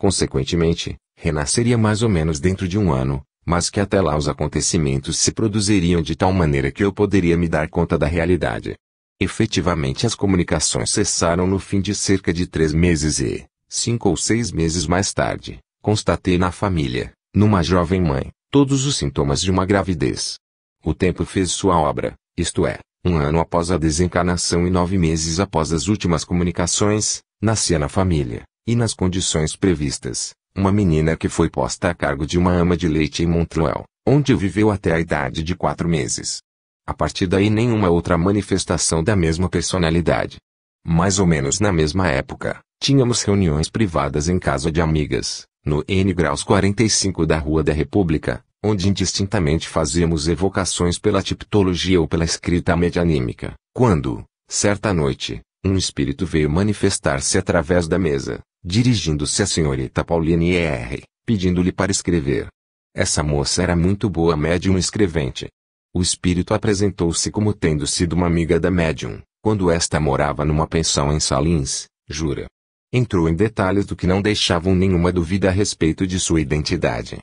Consequentemente, renasceria mais ou menos dentro de um ano, mas que até lá os acontecimentos se produziriam de tal maneira que eu poderia me dar conta da realidade. Efetivamente as comunicações cessaram no fim de cerca de 3 meses e, 5 ou 6 meses mais tarde, constatei na família, numa jovem mãe, todos os sintomas de uma gravidez. O tempo fez sua obra, isto é, um ano após a desencarnação e 9 meses após as últimas comunicações, nascia na família, e nas condições previstas, uma menina que foi posta a cargo de uma ama de leite em Montreal, onde viveu até a idade de 4 meses. A partir daí nenhuma outra manifestação da mesma personalidade. Mais ou menos na mesma época, tínhamos reuniões privadas em casa de amigas, no N-Graus 45 da Rua da República, onde indistintamente fazíamos evocações pela tipologia ou pela escrita medianímica, quando, certa noite, um espírito veio manifestar-se através da mesa, dirigindo-se à senhorita Pauline R., pedindo-lhe para escrever. Essa moça era muito boa médium escrevente. O espírito apresentou-se como tendo sido uma amiga da médium, quando esta morava numa pensão em Salins, Jura. Entrou em detalhes do que não deixavam nenhuma dúvida a respeito de sua identidade.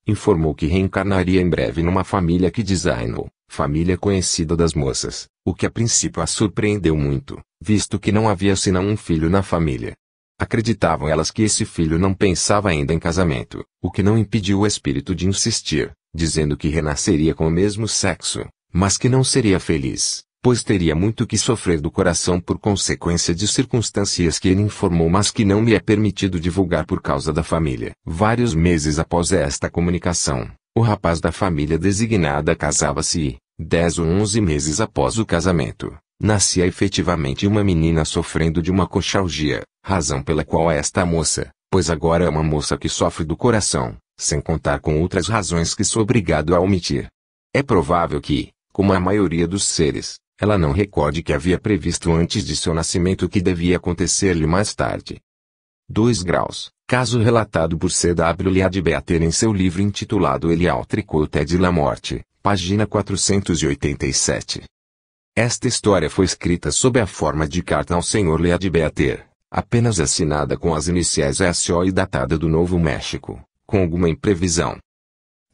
Informou que reencarnaria em breve numa família que designou, família conhecida das moças, o que a princípio a surpreendeu muito, visto que não havia senão um filho na família. Acreditavam elas que esse filho não pensava ainda em casamento, o que não impediu o espírito de insistir, dizendo que renasceria com o mesmo sexo, mas que não seria feliz, pois teria muito que sofrer do coração por consequência de circunstâncias que ele informou mas que não me é permitido divulgar por causa da família. Vários meses após esta comunicação, o rapaz da família designada casava-se e, 10 ou 11 meses após o casamento, nascia efetivamente uma menina sofrendo de uma coxalgia, razão pela qual esta moça, pois agora é uma moça que sofre do coração, sem contar com outras razões que sou obrigado a omitir. É provável que, como a maioria dos seres, ela não recorde que havia previsto antes de seu nascimento que devia acontecer-lhe mais tarde. 2 graus, caso relatado por C.W. Leadbeater em seu livro intitulado Elial Tricoté de la Morte, página 487. Esta história foi escrita sob a forma de carta ao Sr. Leadbeater, apenas assinada com as iniciais S.O. e datada do Novo México, com alguma imprevisão.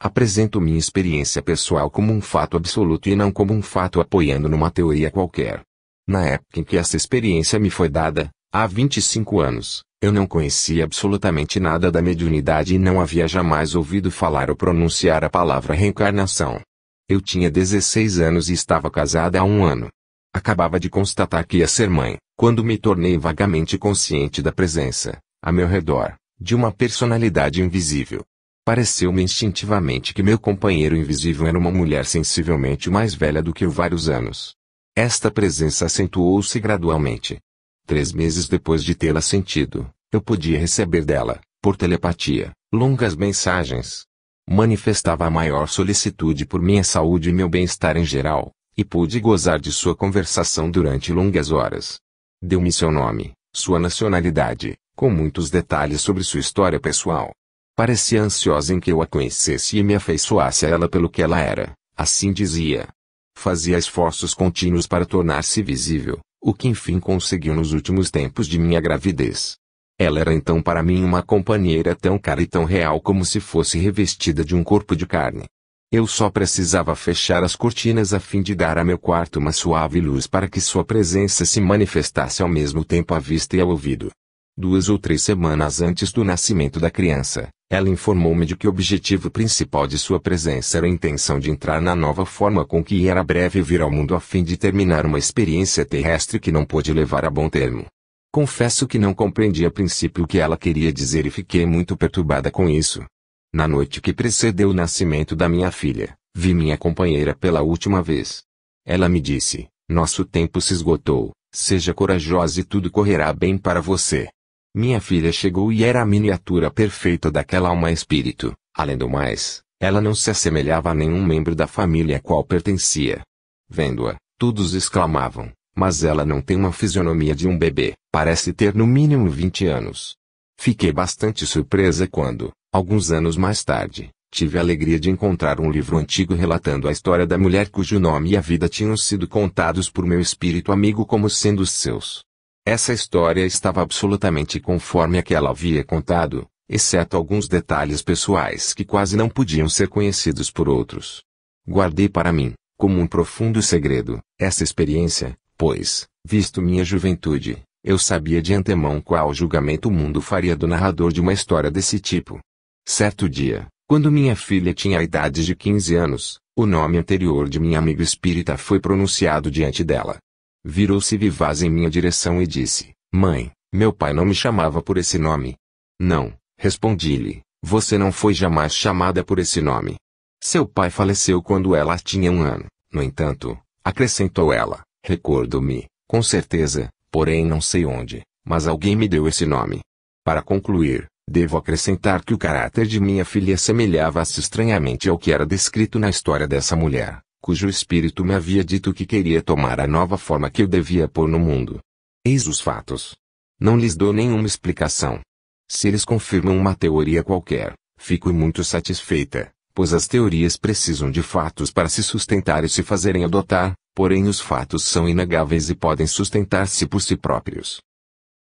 Apresento minha experiência pessoal como um fato absoluto e não como um fato apoiando numa teoria qualquer. Na época em que essa experiência me foi dada, há 25 anos, eu não conhecia absolutamente nada da mediunidade e não havia jamais ouvido falar ou pronunciar a palavra reencarnação. Eu tinha 16 anos e estava casada há 1 ano. Acabava de constatar que ia ser mãe, quando me tornei vagamente consciente da presença, a meu redor, de uma personalidade invisível. Pareceu-me instintivamente que meu companheiro invisível era uma mulher sensivelmente mais velha do que eu vários anos. Esta presença acentuou-se gradualmente. 3 meses depois de tê-la sentido, eu podia receber dela, por telepatia, longas mensagens. Manifestava a maior solicitude por minha saúde e meu bem-estar em geral, e pude gozar de sua conversação durante longas horas. Deu-me seu nome, sua nacionalidade, com muitos detalhes sobre sua história pessoal. Parecia ansiosa em que eu a conhecesse e me afeiçoasse a ela pelo que ela era, assim dizia. Fazia esforços contínuos para tornar-se visível, o que enfim conseguiu nos últimos tempos de minha gravidez. Ela era então para mim uma companheira tão cara e tão real como se fosse revestida de um corpo de carne. Eu só precisava fechar as cortinas a fim de dar a meu quarto uma suave luz para que sua presença se manifestasse ao mesmo tempo à vista e ao ouvido. 2 ou 3 semanas antes do nascimento da criança, ela informou-me de que o objetivo principal de sua presença era a intenção de entrar na nova forma com que era breve vir ao mundo a fim de terminar uma experiência terrestre que não pôde levar a bom termo. Confesso que não compreendi a princípio o que ela queria dizer e fiquei muito perturbada com isso. Na noite que precedeu o nascimento da minha filha, vi minha companheira pela última vez. Ela me disse: "Nosso tempo se esgotou, seja corajosa e tudo correrá bem para você." Minha filha chegou e era a miniatura perfeita daquela alma espírito. Além do mais, ela não se assemelhava a nenhum membro da família a qual pertencia. Vendo-a, todos exclamavam: "Mas ela não tem uma fisionomia de um bebê, parece ter no mínimo 20 anos." Fiquei bastante surpresa quando, alguns anos mais tarde, tive a alegria de encontrar um livro antigo relatando a história da mulher cujo nome e a vida tinham sido contados por meu espírito amigo como sendo os seus. Essa história estava absolutamente conforme a que ela havia contado, exceto alguns detalhes pessoais que quase não podiam ser conhecidos por outros. Guardei para mim, como um profundo segredo, essa experiência, pois, visto minha juventude, eu sabia de antemão qual julgamento o mundo faria do narrador de uma história desse tipo. Certo dia, quando minha filha tinha a idade de 15 anos, o nome anterior de minha amiga espírita foi pronunciado diante dela. Virou-se vivaz em minha direção e disse: "Mãe, meu pai não me chamava por esse nome." "Não," respondi-lhe, "você não foi jamais chamada por esse nome. Seu pai faleceu quando ela tinha 1 ano, no entanto," acrescentou ela, "recordo-me, com certeza, porém não sei onde, mas alguém me deu esse nome." Para concluir, devo acrescentar que o caráter de minha filha semelhava-se estranhamente ao que era descrito na história dessa mulher, cujo espírito me havia dito que queria tomar a nova forma que eu devia pôr no mundo. Eis os fatos. Não lhes dou nenhuma explicação. Se eles confirmam uma teoria qualquer, fico muito satisfeita, pois as teorias precisam de fatos para se sustentar e se fazerem adotar, porém os fatos são inegáveis e podem sustentar-se por si próprios.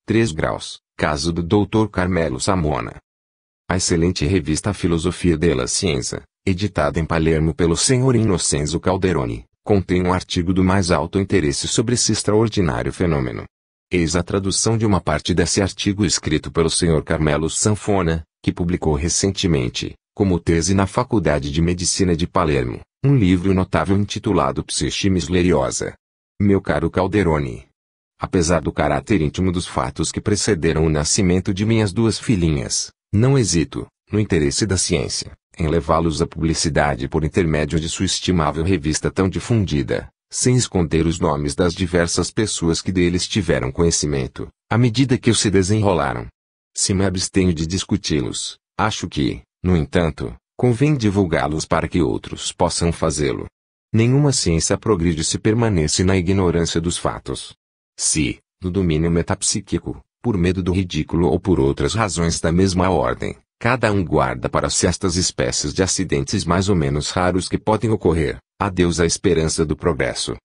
3 graus, caso do Dr. Carmelo Samona. A excelente revista Filosofia della Scienza, editada em Palermo pelo Sr. Innocenzo Calderoni, contém um artigo do mais alto interesse sobre esse extraordinário fenômeno. Eis a tradução de uma parte desse artigo escrito pelo Sr. Carmelo Samona, que publicou recentemente, como tese na Faculdade de Medicina de Palermo, um livro notável intitulado Psiche Misteriosa. Meu caro Calderoni, apesar do caráter íntimo dos fatos que precederam o nascimento de minhas 2 filhinhas, não hesito, no interesse da ciência, em levá-los à publicidade por intermédio de sua estimável revista tão difundida, sem esconder os nomes das diversas pessoas que deles tiveram conhecimento, à medida que se desenrolaram. Se me abstenho de discuti-los, acho que, no entanto, convém divulgá-los para que outros possam fazê-lo. Nenhuma ciência progride se permanece na ignorância dos fatos. Se, no domínio metapsíquico, por medo do ridículo ou por outras razões da mesma ordem, cada um guarda para si estas espécies de acidentes mais ou menos raros que podem ocorrer, adeus à esperança do progresso.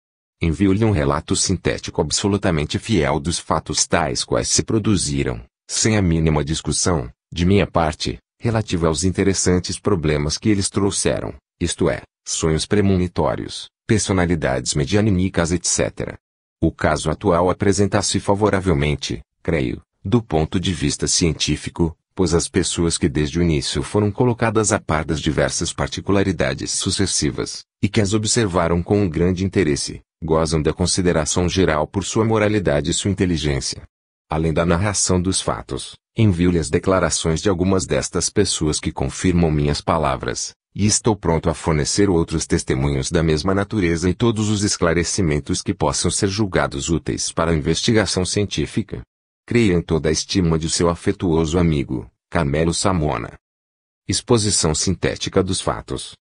Envio-lhe um relato sintético absolutamente fiel dos fatos tais quais se produziram, sem a mínima discussão, de minha parte, relativo aos interessantes problemas que eles trouxeram, isto é, sonhos premonitórios, personalidades medianímicas etc. O caso atual apresenta-se favoravelmente, creio, do ponto de vista científico, pois as pessoas que desde o início foram colocadas a par das diversas particularidades sucessivas, e que as observaram com um grande interesse, gozam da consideração geral por sua moralidade e sua inteligência. Além da narração dos fatos, envio-lhe as declarações de algumas destas pessoas que confirmam minhas palavras, e estou pronto a fornecer outros testemunhos da mesma natureza e todos os esclarecimentos que possam ser julgados úteis para a investigação científica. Creio em toda a estima de seu afetuoso amigo, Carmelo Samona. Exposição sintética dos fatos.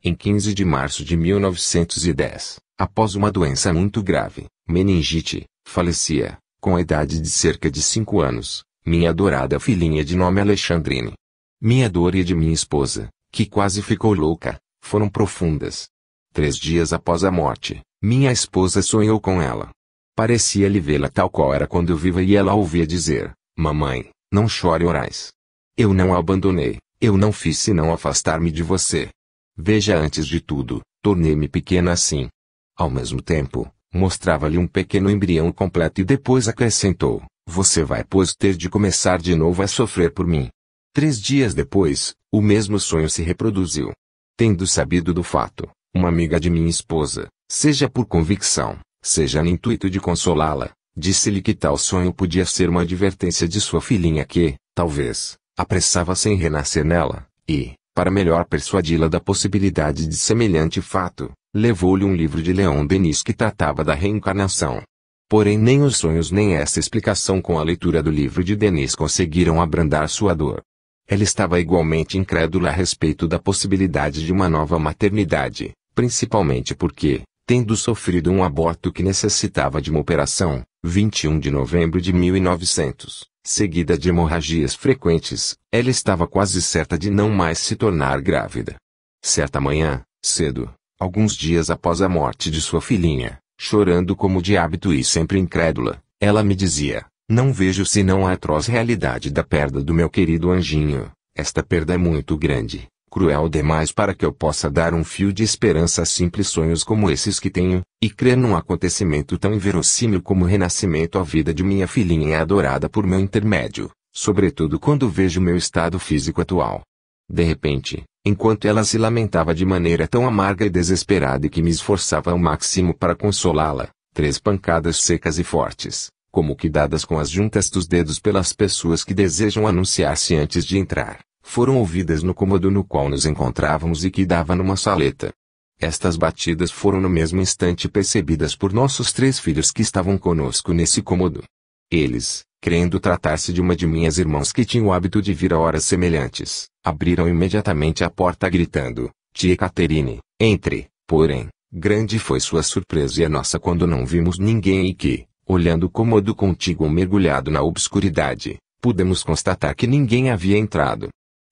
Em 15 de março de 1910, após uma doença muito grave, meningite, falecia, com a idade de cerca de 5 anos, minha adorada filhinha de nome Alexandrine. Minha dor e a de minha esposa, que quase ficou louca, foram profundas. 3 dias após a morte, minha esposa sonhou com ela. Parecia-lhe vê-la tal qual era quando viva e ela ouvia dizer: "Mamãe, não chore horais. Eu não a abandonei, eu não fiz senão afastar-me de você. Veja, antes de tudo, tornei-me pequena assim." Ao mesmo tempo, mostrava-lhe um pequeno embrião completo e depois acrescentou: "Você vai pois ter de começar de novo a sofrer por mim." 3 dias depois, o mesmo sonho se reproduziu. Tendo sabido do fato, uma amiga de minha esposa, seja por convicção, seja no intuito de consolá-la, disse-lhe que tal sonho podia ser uma advertência de sua filhinha que, talvez, apressava-se em renascer nela, e, para melhor persuadi-la da possibilidade de semelhante fato, levou-lhe um livro de Leon Denis que tratava da reencarnação. Porém nem os sonhos nem essa explicação com a leitura do livro de Denis conseguiram abrandar sua dor. Ela estava igualmente incrédula a respeito da possibilidade de uma nova maternidade, principalmente porque, tendo sofrido um aborto que necessitava de uma operação, 21 de novembro de 1900, seguida de hemorragias frequentes, ela estava quase certa de não mais se tornar grávida. Certa manhã, cedo, alguns dias após a morte de sua filhinha, chorando como de hábito e sempre incrédula, ela me dizia: Não vejo senão a atroz realidade da perda do meu querido anjinho. Esta perda é muito grande, cruel demais para que eu possa dar um fio de esperança a simples sonhos como esses que tenho, e crer num acontecimento tão inverossímil como o renascimento à vida de minha filhinha adorada por meu intermédio, sobretudo quando vejo meu estado físico atual. De repente, enquanto ela se lamentava de maneira tão amarga e desesperada e que me esforçava ao máximo para consolá-la, 3 pancadas secas e fortes, como que dadas com as juntas dos dedos pelas pessoas que desejam anunciar-se antes de entrar, foram ouvidas no cômodo no qual nos encontrávamos e que dava numa saleta. Estas batidas foram no mesmo instante percebidas por nossos 3 filhos que estavam conosco nesse cômodo. Eles, crendo tratar-se de uma de minhas irmãs que tinha o hábito de vir a horas semelhantes, abriram imediatamente a porta gritando: "Tia Caterine, entre!" Porém, grande foi sua surpresa e a nossa quando não vimos ninguém e que, olhando o cômodo contíguo mergulhado na obscuridade, pudemos constatar que ninguém havia entrado.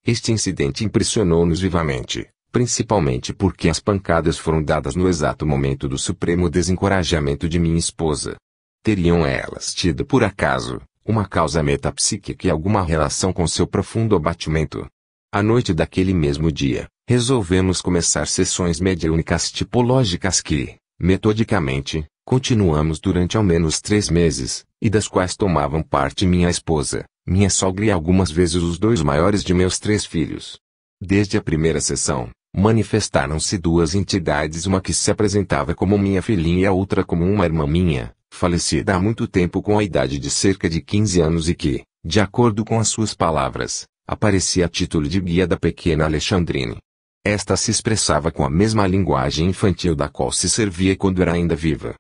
Este incidente impressionou-nos vivamente, principalmente porque as pancadas foram dadas no exato momento do supremo desencorajamento de minha esposa. Teriam elas tido por acaso uma causa metapsíquica e alguma relação com seu profundo abatimento? À noite daquele mesmo dia, resolvemos começar sessões mediúnicas tipológicas que, metodicamente, continuamos durante ao menos 3 meses, e das quais tomavam parte minha esposa, minha sogra e algumas vezes os 2 maiores de meus 3 filhos. Desde a primeira sessão, manifestaram-se 2 entidades, uma que se apresentava como minha filhinha e a outra como uma irmã minha, falecida há muito tempo com a idade de cerca de 15 anos e que, de acordo com as suas palavras, aparecia a título de guia da pequena Alexandrine. Esta se expressava com a mesma linguagem infantil da qual se servia quando era ainda viva.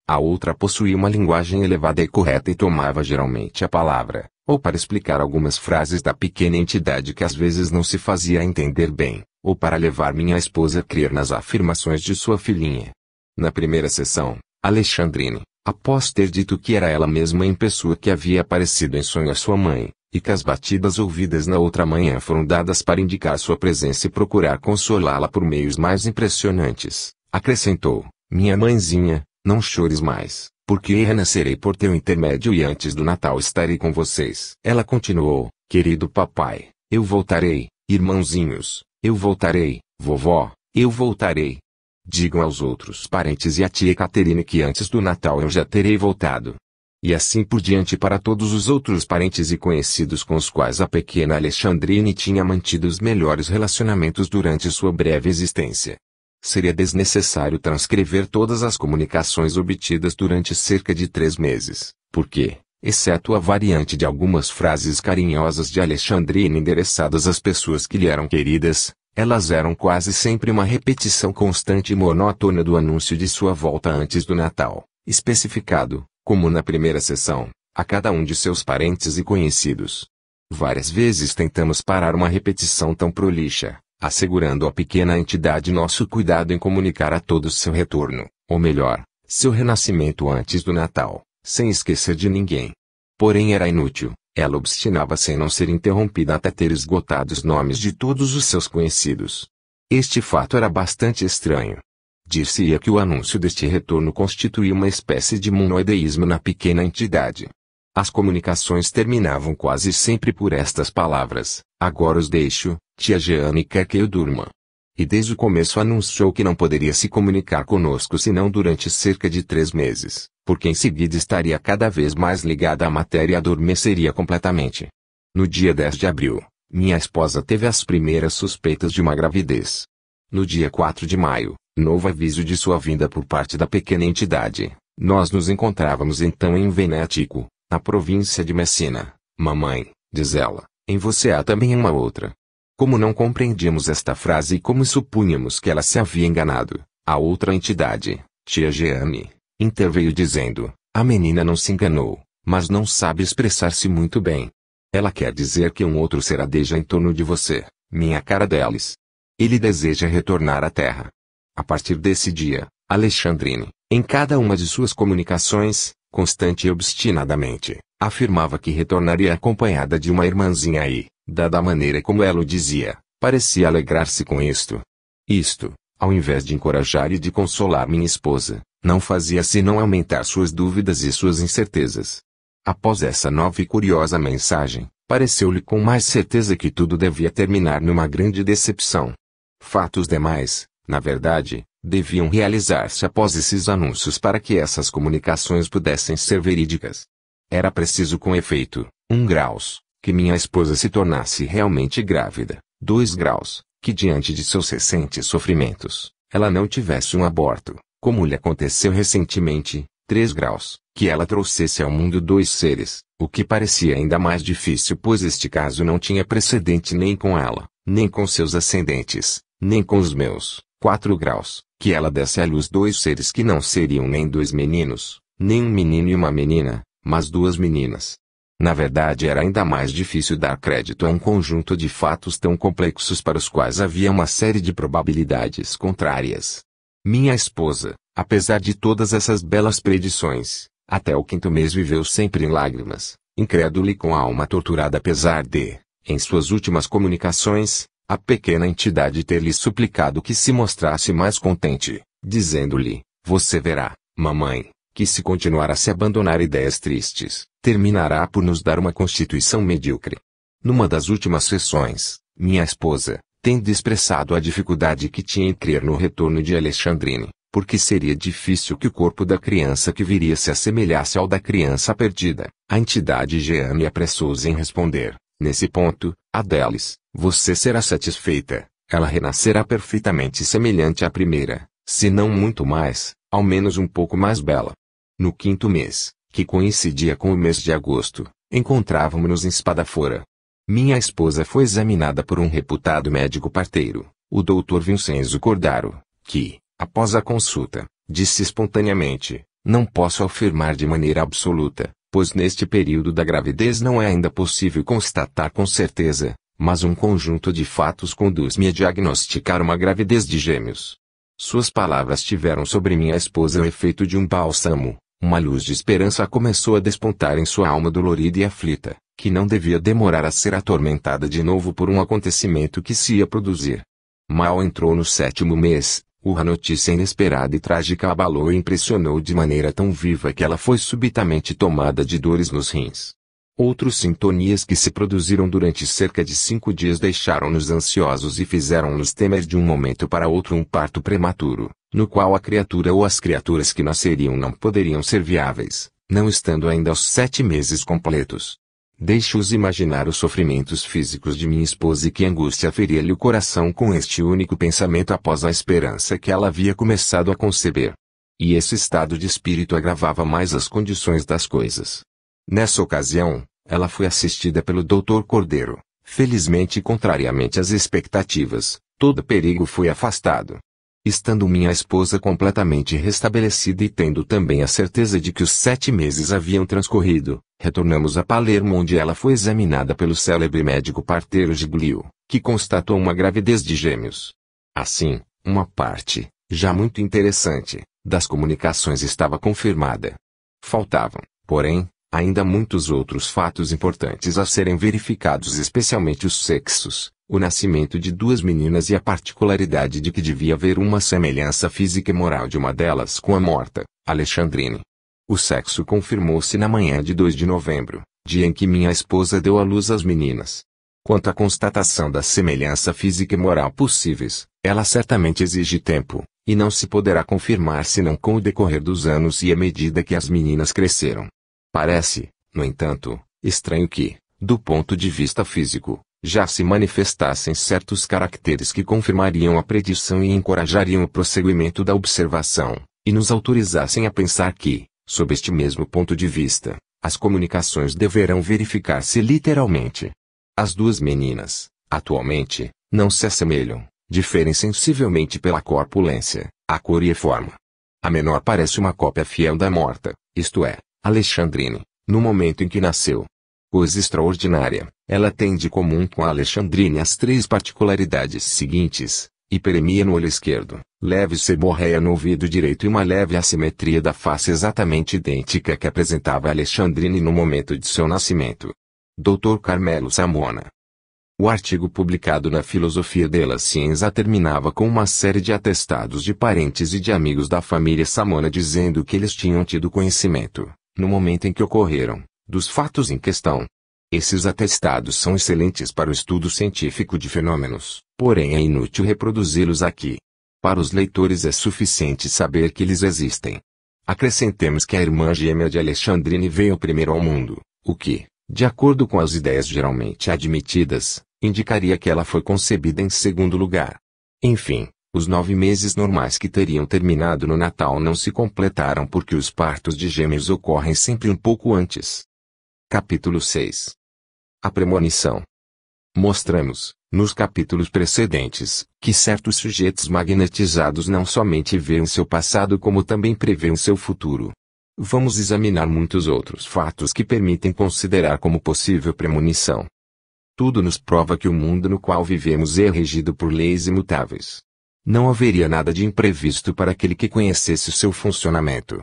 A outra possuía uma linguagem elevada e correta e tomava geralmente a palavra, ou para explicar algumas frases da pequena entidade que às vezes não se fazia entender bem, ou para levar minha esposa a crer nas afirmações de sua filhinha. Na primeira sessão, Alexandrine, após ter dito que era ela mesma em pessoa que havia aparecido em sonho a sua mãe, e que as batidas ouvidas na outra manhã foram dadas para indicar sua presença e procurar consolá-la por meios mais impressionantes, acrescentou: "Minha mãezinha, não chores mais, porque eu renascerei por teu intermédio e antes do Natal estarei com vocês." Ela continuou: "Querido papai, eu voltarei, irmãozinhos, eu voltarei, vovó, eu voltarei. Digam aos outros parentes e à tia Caterine que antes do Natal eu já terei voltado." E assim por diante para todos os outros parentes e conhecidos com os quais a pequena Alexandrine tinha mantido os melhores relacionamentos durante sua breve existência. Seria desnecessário transcrever todas as comunicações obtidas durante cerca de 3 meses, porque, exceto a variante de algumas frases carinhosas de Alexandrine endereçadas às pessoas que lhe eram queridas, elas eram quase sempre uma repetição constante e monótona do anúncio de sua volta antes do Natal, especificado, como na primeira sessão, a cada um de seus parentes e conhecidos. Várias vezes tentamos parar uma repetição tão prolixa, assegurando à pequena entidade nosso cuidado em comunicar a todos seu retorno, ou melhor, seu renascimento antes do Natal, sem esquecer de ninguém. Porém era inútil, ela obstinava-se em não ser interrompida até ter esgotado os nomes de todos os seus conhecidos. Este fato era bastante estranho. Dir-se-ia que o anúncio deste retorno constituía uma espécie de monoideísmo na pequena entidade. As comunicações terminavam quase sempre por estas palavras: "Agora os deixo, tia Jeane quer que eu durma." E desde o começo anunciou que não poderia se comunicar conosco senão durante cerca de 3 meses, porque em seguida estaria cada vez mais ligada à matéria e adormeceria completamente. No dia 10 de abril, minha esposa teve as primeiras suspeitas de uma gravidez. No dia 4 de maio, novo aviso de sua vinda por parte da pequena entidade. Nós nos encontrávamos então em Venético, na província de Messina. "Mamãe", diz ela, "em você há também uma outra." Como não compreendíamos esta frase e como supunhamos que ela se havia enganado, a outra entidade, tia Jeane, interveio dizendo: "A menina não se enganou, mas não sabe expressar-se muito bem. Ela quer dizer que um outro ser adeja em torno de você, minha cara deles. Ele deseja retornar à Terra." A partir desse dia, Alexandrine, em cada uma de suas comunicações, constante e obstinadamente, afirmava que retornaria acompanhada de uma irmãzinha e, dada a maneira como ela o dizia, parecia alegrar-se com isto. Isto, ao invés de encorajar e de consolar minha esposa, não fazia senão aumentar suas dúvidas e suas incertezas. Após essa nova e curiosa mensagem, pareceu-lhe com mais certeza que tudo devia terminar numa grande decepção. Fatos demais, na verdade, deviam realizar-se após esses anúncios para que essas comunicações pudessem ser verídicas. Era preciso com efeito, 1 graus, que minha esposa se tornasse realmente grávida, 2 graus, que diante de seus recentes sofrimentos, ela não tivesse um aborto, como lhe aconteceu recentemente, 3 graus, que ela trouxesse ao mundo 2 seres, o que parecia ainda mais difícil pois este caso não tinha precedente nem com ela, nem com seus ascendentes, nem com os meus, 4 graus, que ela desse à luz 2 seres que não seriam nem 2 meninos, nem um menino e uma menina, mas 2 meninas. Na verdade era ainda mais difícil dar crédito a um conjunto de fatos tão complexos para os quais havia uma série de probabilidades contrárias. Minha esposa, apesar de todas essas belas predições, até o 5º mês viveu sempre em lágrimas, incrédula e com a alma torturada apesar de, em suas últimas comunicações, a pequena entidade ter-lhe suplicado que se mostrasse mais contente, dizendo-lhe, você verá, mamãe, que se continuar a se abandonar ideias tristes, terminará por nos dar uma constituição medíocre. Numa das últimas sessões, minha esposa, tendo expressado a dificuldade que tinha em crer no retorno de Alexandrine, porque seria difícil que o corpo da criança que viria se assemelhasse ao da criança perdida, a entidade Jeanne apressou-se em responder, nesse ponto, Adélis, você será satisfeita, ela renascerá perfeitamente semelhante à primeira, se não muito mais, ao menos um pouco mais bela. No 5º mês, que coincidia com o mês de agosto, encontrávamos-nos em Spadafora. Minha esposa foi examinada por um reputado médico parteiro, o Dr. Vincenzo Cordaro, que, após a consulta, disse espontaneamente, não posso afirmar de maneira absoluta, pois neste período da gravidez não é ainda possível constatar com certeza, mas um conjunto de fatos conduz-me a diagnosticar uma gravidez de gêmeos. Suas palavras tiveram sobre minha esposa o efeito de um bálsamo, uma luz de esperança começou a despontar em sua alma dolorida e aflita, que não devia demorar a ser atormentada de novo por um acontecimento que se ia produzir. Mal entrou no 7º mês, a notícia inesperada e trágica abalou e impressionou de maneira tão viva que ela foi subitamente tomada de dores nos rins. Outros sintonias que se produziram durante cerca de 5 dias deixaram-nos ansiosos e fizeram-nos temer de um momento para outro um parto prematuro, no qual a criatura ou as criaturas que nasceriam não poderiam ser viáveis, não estando ainda aos 7 meses completos. Deixe-os imaginar os sofrimentos físicos de minha esposa e que angústia feria-lhe o coração com este único pensamento após a esperança que ela havia começado a conceber. E esse estado de espírito agravava mais as condições das coisas. Nessa ocasião, ela foi assistida pelo Dr. Cordeiro. Felizmente e contrariamente às expectativas, todo perigo foi afastado. Estando minha esposa completamente restabelecida e tendo também a certeza de que os 7 meses haviam transcorrido, retornamos a Palermo onde ela foi examinada pelo célebre médico parteiro Giglio, que constatou uma gravidez de gêmeos. Assim, uma parte, já muito interessante, das comunicações estava confirmada. Faltavam, porém, ainda muitos outros fatos importantes a serem verificados, especialmente os sexos, o nascimento de 2 meninas e a particularidade de que devia haver uma semelhança física e moral de uma delas com a morta, Alexandrine. O sexo confirmou-se na manhã de 2 de novembro, dia em que minha esposa deu à luz as meninas. Quanto à constatação da semelhança física e moral possíveis, ela certamente exige tempo, e não se poderá confirmar senão com o decorrer dos anos e à medida que as meninas cresceram. Parece, no entanto, estranho que, do ponto de vista físico, já se manifestassem certos caracteres que confirmariam a predição e encorajariam o prosseguimento da observação, e nos autorizassem a pensar que, sob este mesmo ponto de vista, as comunicações deverão verificar-se literalmente. As 2 meninas, atualmente, não se assemelham, diferem sensivelmente pela corpulência, a cor e a forma. A menor parece uma cópia fiel da morta, isto é, Alexandrine, no momento em que nasceu. Coisa extraordinária, ela tem de comum com a Alexandrine as 3 particularidades seguintes: hiperemia no olho esquerdo, leve seborreia no ouvido direito e uma leve assimetria da face exatamente idêntica que apresentava a Alexandrine no momento de seu nascimento. Dr. Carmelo Samona. O artigo publicado na Filosofia della Scienza terminava com uma série de atestados de parentes e de amigos da família Samona dizendo que eles tinham tido conhecimento, no momento em que ocorreram, dos fatos em questão. Esses atestados são excelentes para o estudo científico de fenômenos, porém é inútil reproduzi-los aqui. Para os leitores é suficiente saber que eles existem. Acrescentemos que a irmã gêmea de Alexandrine veio primeiro ao mundo, o que, de acordo com as ideias geralmente admitidas, indicaria que ela foi concebida em segundo lugar. Enfim, os 9 meses normais que teriam terminado no Natal não se completaram porque os partos de gêmeos ocorrem sempre um pouco antes. Capítulo 6. A premonição. Mostramos, nos capítulos precedentes, que certos sujeitos magnetizados não somente veem seu passado como também preveem seu futuro. Vamos examinar muitos outros fatos que permitem considerar como possível premonição. Tudo nos prova que o mundo no qual vivemos é regido por leis imutáveis. Não haveria nada de imprevisto para aquele que conhecesse o seu funcionamento.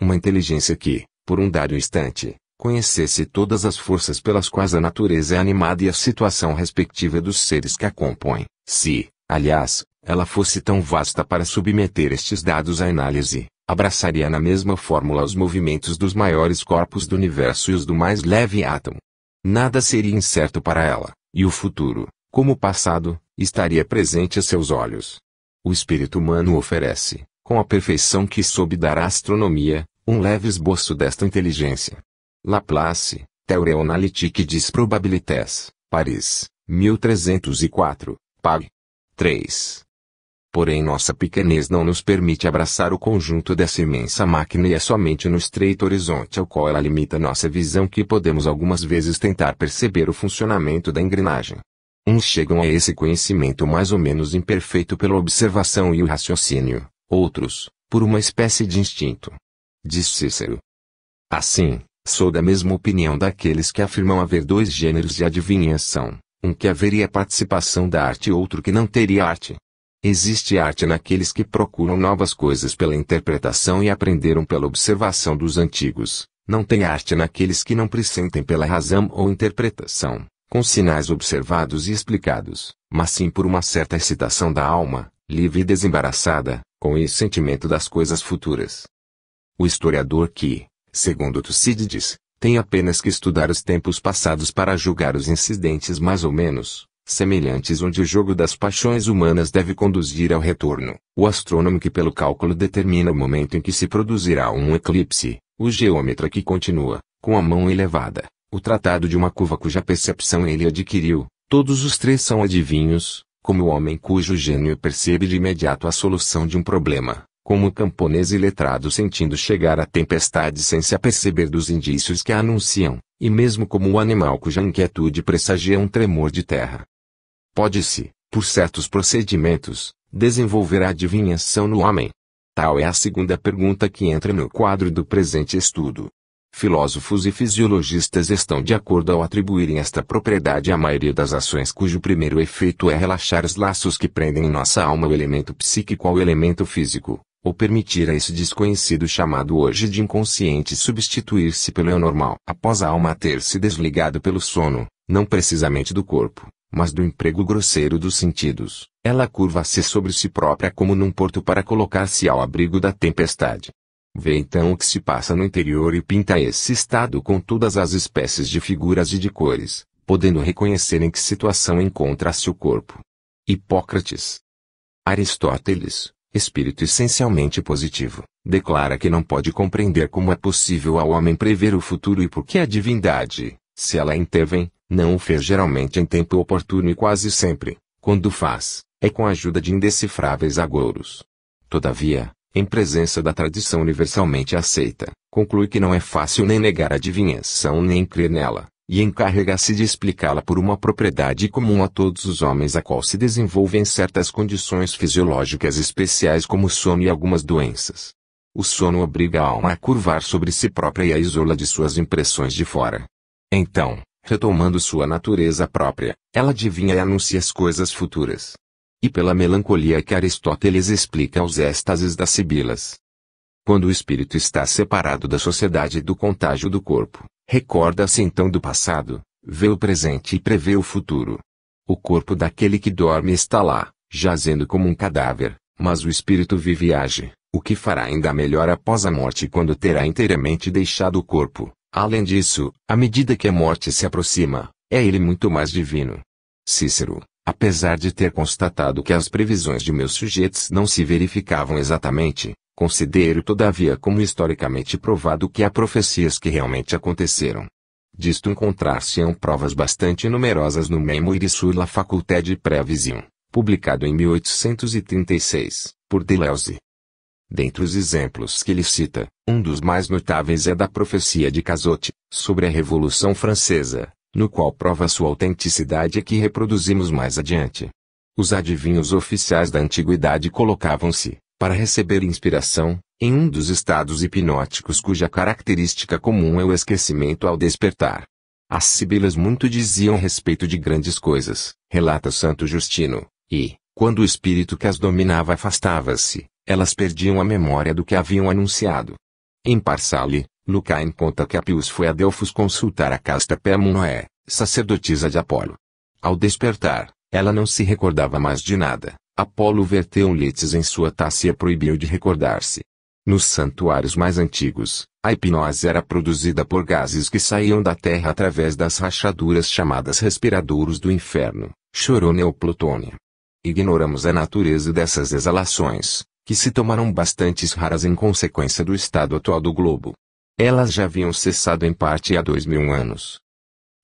Uma inteligência que, por um dado instante, conhecesse todas as forças pelas quais a natureza é animada e a situação respectiva dos seres que a compõem, se, aliás, ela fosse tão vasta para submeter estes dados à análise, abraçaria na mesma fórmula os movimentos dos maiores corpos do universo e os do mais leve átomo. Nada seria incerto para ela, e o futuro, como o passado, estaria presente a seus olhos. O espírito humano oferece, com a perfeição que soube dar à astronomia, um leve esboço desta inteligência. Laplace, Théorie analytique des probabilités, Paris, 1304, pág. 3. Porém nossa pequenez não nos permite abraçar o conjunto dessa imensa máquina e é somente no estreito horizonte ao qual ela limita nossa visão que podemos algumas vezes tentar perceber o funcionamento da engrenagem. Uns chegam a esse conhecimento mais ou menos imperfeito pela observação e o raciocínio, outros, por uma espécie de instinto. Diz Cícero. Assim, sou da mesma opinião daqueles que afirmam haver 2 gêneros de adivinhação, um que haveria participação da arte e outro que não teria arte. Existe arte naqueles que procuram novas coisas pela interpretação e aprenderam pela observação dos antigos, não tem arte naqueles que não pressentem pela razão ou interpretação, com sinais observados e explicados, mas sim por uma certa excitação da alma, livre e desembaraçada, com o sentimento das coisas futuras. O historiador que, segundo Tucídides, tem apenas que estudar os tempos passados para julgar os incidentes mais ou menos semelhantes onde o jogo das paixões humanas deve conduzir ao retorno, o astrônomo que pelo cálculo determina o momento em que se produzirá um eclipse, o geômetra que continua, com a mão elevada, o tratado de uma curva cuja percepção ele adquiriu, todos os 3 são adivinhos, como o homem cujo gênio percebe de imediato a solução de um problema, como o camponês iletrado sentindo chegar a tempestade sem se aperceber dos indícios que a anunciam, e mesmo como o animal cuja inquietude pressagia um tremor de terra. Pode-se, por certos procedimentos, desenvolver a adivinhação no homem? Tal é a segunda pergunta que entra no quadro do presente estudo. Filósofos e fisiologistas estão de acordo ao atribuírem esta propriedade à maioria das ações cujo primeiro efeito é relaxar os laços que prendem em nossa alma o elemento psíquico ao elemento físico, ou permitir a esse desconhecido chamado hoje de inconsciente substituir-se pelo eu normal após a alma ter se desligado pelo sono, não precisamente do corpo, mas do emprego grosseiro dos sentidos. Ela curva-se sobre si própria como num porto para colocar-se ao abrigo da tempestade. Vê então o que se passa no interior e pinta esse estado com todas as espécies de figuras e de cores, podendo reconhecer em que situação encontra-se o corpo. Hipócrates. Aristóteles, espírito essencialmente positivo, declara que não pode compreender como é possível ao homem prever o futuro e por que a divindade, se ela intervém, não o fez geralmente em tempo oportuno e quase sempre, quando o faz, é com a ajuda de indecifráveis agouros. Todavia, em presença da tradição universalmente aceita, conclui que não é fácil nem negar a adivinhação nem crer nela, e encarrega-se de explicá-la por uma propriedade comum a todos os homens a qual se desenvolvem certas condições fisiológicas especiais como o sono e algumas doenças. O sono obriga a alma a curvar sobre si própria e a isola de suas impressões de fora. Então, retomando sua natureza própria, ela adivinha e anuncia as coisas futuras. E pela melancolia que Aristóteles explica aos êxtases das sibilas. Quando o espírito está separado da sociedade e do contágio do corpo, recorda-se então do passado, vê o presente e prevê o futuro. O corpo daquele que dorme está lá, jazendo como um cadáver, mas o espírito vive e age, o que fará ainda melhor após a morte quando terá inteiramente deixado o corpo, Além disso, à medida que a morte se aproxima, é ele muito mais divino. Cícero, apesar de ter constatado que as previsões de meus sujeitos não se verificavam exatamente, considero todavia como historicamente provado que há profecias que realmente aconteceram. Disto encontrar-se-ão provas bastante numerosas no Memoire sur la faculté de prévision, publicado em 1836, por Deleuze. Dentre os exemplos que ele cita, um dos mais notáveis é da profecia de Cazotte, sobre a Revolução Francesa, no qual prova sua autenticidade e que reproduzimos mais adiante. Os adivinhos oficiais da antiguidade colocavam-se, para receber inspiração, em um dos estados hipnóticos cuja característica comum é o esquecimento ao despertar. As sibilas muito diziam respeito de grandes coisas, relata Santo Justino, e, quando o espírito que as dominava afastava-se, elas perdiam a memória do que haviam anunciado. Em Parsale, Lucain conta que Apius foi a Delfos consultar a casta Permunoé, sacerdotisa de Apolo. Ao despertar, ela não se recordava mais de nada. Apolo verteu lites em sua taça e a proibiu de recordar-se. Nos santuários mais antigos, a hipnose era produzida por gases que saíam da terra através das rachaduras chamadas respiradouros do inferno, chorônia ou plutônia. Ignoramos a natureza dessas exalações, que se tornaram bastante raras em consequência do estado atual do globo. Elas já haviam cessado em parte há 2000 anos.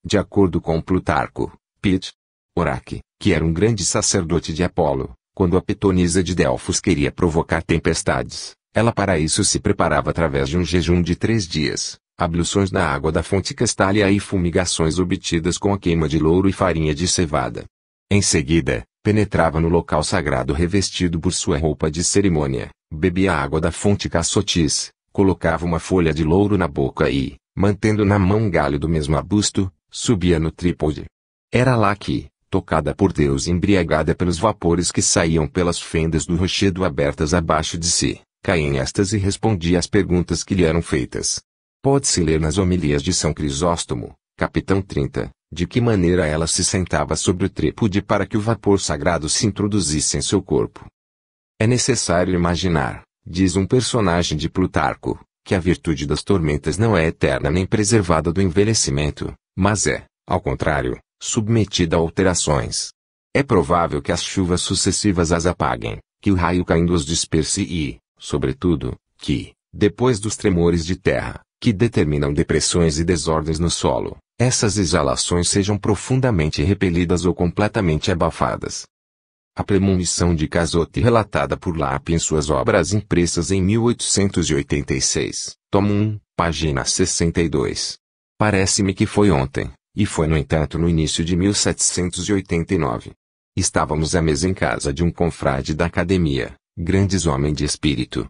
De acordo com Plutarco, Pit. Oraque, que era um grande sacerdote de Apolo, quando a pitonisa de Delfos queria provocar tempestades, ela para isso se preparava através de um jejum de 3 dias, abluções na água da fonte Castália e fumigações obtidas com a queima de louro e farinha de cevada. Em seguida, penetrava no local sagrado revestido por sua roupa de cerimônia, bebia a água da fonte Cassotis, colocava uma folha de louro na boca e, mantendo na mão um galho do mesmo arbusto, subia no trípode. Era lá que, tocada por Deus e embriagada pelos vapores que saíam pelas fendas do rochedo abertas abaixo de si, caía em êxtase e respondia às perguntas que lhe eram feitas. Pode-se ler nas homilias de São Crisóstomo, capitão 30, de que maneira ela se sentava sobre o trípode para que o vapor sagrado se introduzisse em seu corpo. É necessário imaginar, diz um personagem de Plutarco, que a virtude das tormentas não é eterna nem preservada do envelhecimento, mas é, ao contrário, submetida a alterações. É provável que as chuvas sucessivas as apaguem, que o raio caindo as disperse e, sobretudo, que, depois dos tremores de terra, que determinam depressões e desordens no solo, essas exalações sejam profundamente repelidas ou completamente abafadas. A premonição de Cazotte relatada por Lappe em suas obras impressas em 1886, tomo 1, página 62. Parece-me que foi ontem. E foi no entanto no início de 1789. Estávamos à mesa em casa de um confrade da academia, grandes homem de espírito.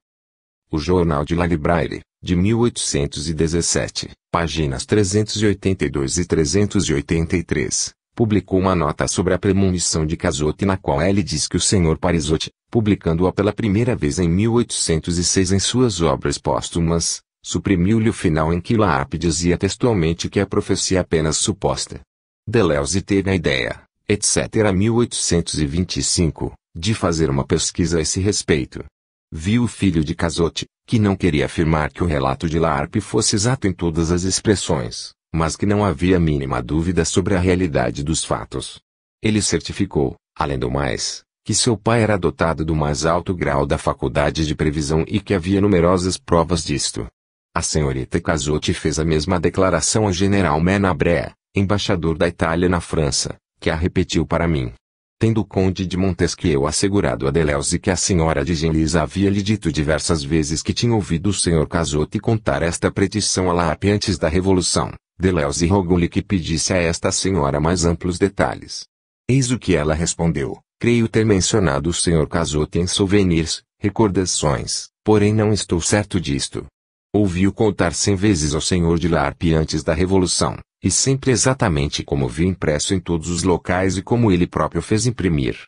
O Jornal de la Librairie, de 1817, páginas 382 e 383, publicou uma nota sobre a premonição de Cazotte na qual ele diz que o Sr. Parisotti, publicando-a pela primeira vez em 1806 em suas obras póstumas, suprimiu-lhe o final em que Lappe dizia textualmente que a profecia é apenas suposta. Deleuze teve a ideia, etc. 1825, de fazer uma pesquisa a esse respeito. Viu o filho de Cazotte, que não queria afirmar que o relato de Lappe fosse exato em todas as expressões, mas que não havia a mínima dúvida sobre a realidade dos fatos. Ele certificou, além do mais, que seu pai era dotado do mais alto grau da faculdade de previsão e que havia numerosas provas disto. A senhorita Cazotte fez a mesma declaração ao general Menabre, embaixador da Itália na França, que a repetiu para mim. Tendo o conde de Montesquieu assegurado a Deleuze que a senhora de Genlis havia lhe dito diversas vezes que tinha ouvido o senhor Cazotte contar esta predição a Lappe antes da Revolução, Deleuze rogou-lhe que pedisse a esta senhora mais amplos detalhes. Eis o que ela respondeu: creio ter mencionado o senhor Cazotte em souvenirs, recordações, porém não estou certo disto. Ouvi-o contar 100 vezes ao senhor de Lappe antes da Revolução, e sempre exatamente como vi impresso em todos os locais e como ele próprio fez imprimir.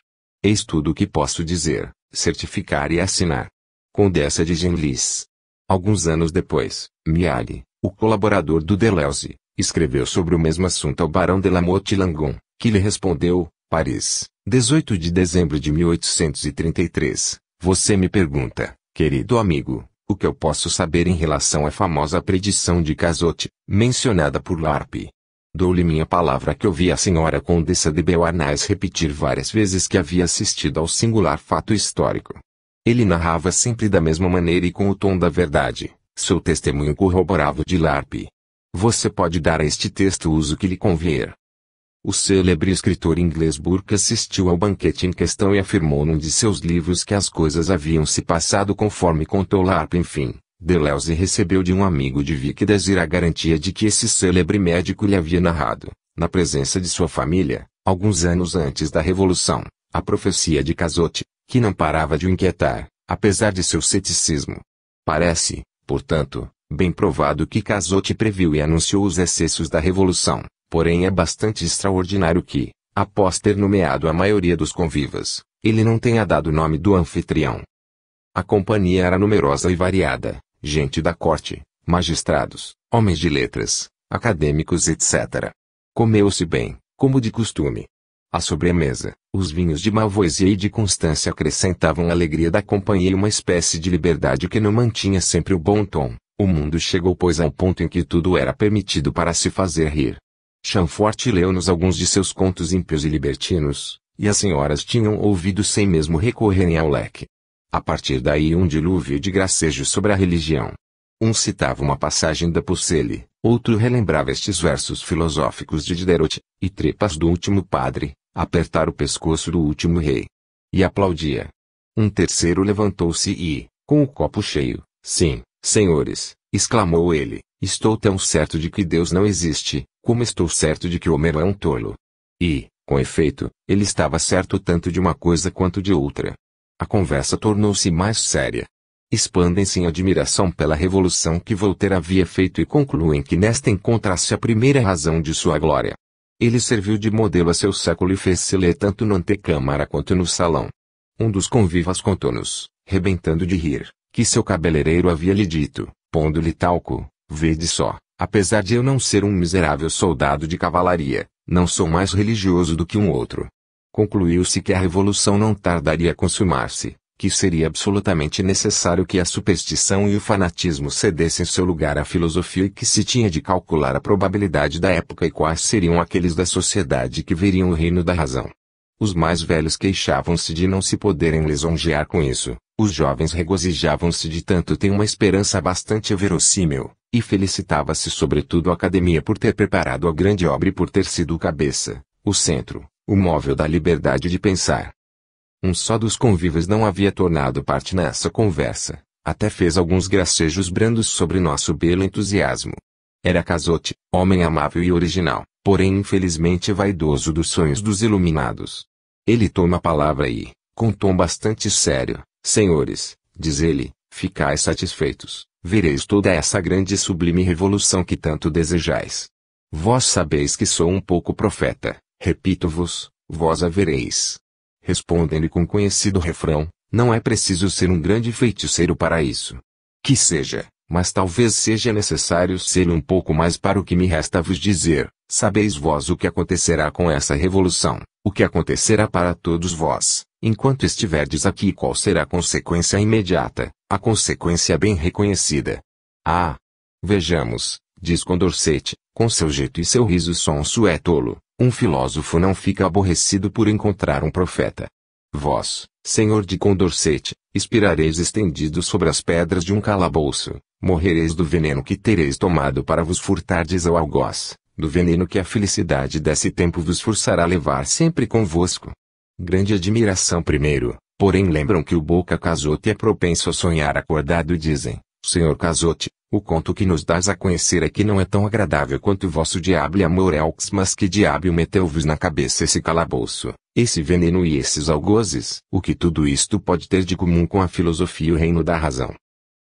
Eis tudo o que posso dizer, certificar e assinar. Condessa de Genlis. Alguns anos depois, Miali, o colaborador do Deleuze, escreveu sobre o mesmo assunto ao barão de Lamotte-Langon, que lhe respondeu: Paris, 18 de dezembro de 1833. Você me pergunta, querido amigo, O que eu posso saber em relação à famosa predição de Cazotte, mencionada por Larpe? Dou-lhe minha palavra que ouvi a senhora Condessa de Beauharnais repetir várias vezes que havia assistido ao singular fato histórico. Ele narrava sempre da mesma maneira e com o tom da verdade. Seu testemunho corroborava o de Larpe. Você pode dar a este texto o uso que lhe convier. O célebre escritor inglês Burke assistiu ao banquete em questão e afirmou num de seus livros que as coisas haviam se passado conforme contou Larpe. Enfim, Deleuze recebeu de um amigo de Vic Desir a garantia de que esse célebre médico lhe havia narrado, na presença de sua família, alguns anos antes da Revolução, a profecia de Cazotte, que não parava de o inquietar, apesar de seu ceticismo. Parece, portanto, bem provado que Cazotte previu e anunciou os excessos da Revolução. Porém é bastante extraordinário que, após ter nomeado a maioria dos convivas, ele não tenha dado o nome do anfitrião. A companhia era numerosa e variada, gente da corte, magistrados, homens de letras, acadêmicos etc. Comeu-se bem, como de costume. À sobremesa, os vinhos de Malvoisie e de Constância acrescentavam a alegria da companhia e uma espécie de liberdade que não mantinha sempre o bom tom. O mundo chegou pois a um ponto em que tudo era permitido para se fazer rir. Chamfort leu-nos alguns de seus contos ímpios e libertinos, e as senhoras tinham ouvido sem mesmo recorrerem ao leque. A partir daí um dilúvio de gracejos sobre a religião. Um citava uma passagem da Pucelle, outro relembrava estes versos filosóficos de Diderot, e trepas do último padre, apertar o pescoço do último rei. E aplaudia. Um terceiro levantou-se e, com o copo cheio, sim, senhores, exclamou ele, estou tão certo de que Deus não existe, como estou certo de que Homero é um tolo. E, com efeito, ele estava certo tanto de uma coisa quanto de outra. A conversa tornou-se mais séria. Expandem-se em admiração pela revolução que Voltaire havia feito e concluem que nesta encontra-se a primeira razão de sua glória. Ele serviu de modelo a seu século e fez-se ler tanto na antecâmara quanto no salão. Um dos convivas contou-nos, rebentando de rir, que seu cabeleireiro havia lhe dito, pondo-lhe talco, vede só, apesar de eu não ser um miserável soldado de cavalaria, não sou mais religioso do que um outro. Concluiu-se que a revolução não tardaria a consumar-se, que seria absolutamente necessário que a superstição e o fanatismo cedessem seu lugar à filosofia e que se tinha de calcular a probabilidade da época e quais seriam aqueles da sociedade que veriam o reino da razão. Os mais velhos queixavam-se de não se poderem lisonjear com isso, os jovens regozijavam-se de tanto ter uma esperança bastante verossímil, e felicitava-se sobretudo a academia por ter preparado a grande obra e por ter sido o cabeça, o centro, o móvel da liberdade de pensar. Um só dos convivas não havia tornado parte nessa conversa, até fez alguns gracejos brandos sobre nosso belo entusiasmo. Era Cazotte, homem amável e original, porém infelizmente vaidoso dos sonhos dos iluminados. Ele toma a palavra e, com tom bastante sério, senhores, diz ele, ficais satisfeitos, vereis toda essa grande e sublime revolução que tanto desejais. Vós sabeis que sou um pouco profeta, repito-vos, vós a vereis. Respondem-lhe com conhecido refrão, não é preciso ser um grande feiticeiro para isso. Que seja, mas talvez seja necessário ser um pouco mais para o que me resta vos dizer, sabeis vós o que acontecerá com essa revolução, o que acontecerá para todos vós, enquanto estiverdes aqui e qual será a consequência imediata, a consequência bem reconhecida. Ah! Vejamos, diz Condorcet, com seu jeito e seu riso sonso é tolo. Um filósofo não fica aborrecido por encontrar um profeta. Vós, senhor de Condorcet, expirareis estendidos sobre as pedras de um calabouço, morrereis do veneno que tereis tomado para vos furtardes ao algoz, do veneno que a felicidade desse tempo vos forçará a levar sempre convosco. Grande admiração primeiro, porém lembram que o Boca Cazotte é propenso a sonhar acordado e dizem, senhor Cazotte, o conto que nos dás a conhecer aqui não é tão agradável quanto o vosso diabo amoreux, mas que diabo meteu-vos na cabeça esse calabouço, esse veneno e esses algozes? O que tudo isto pode ter de comum com a filosofia e o reino da razão?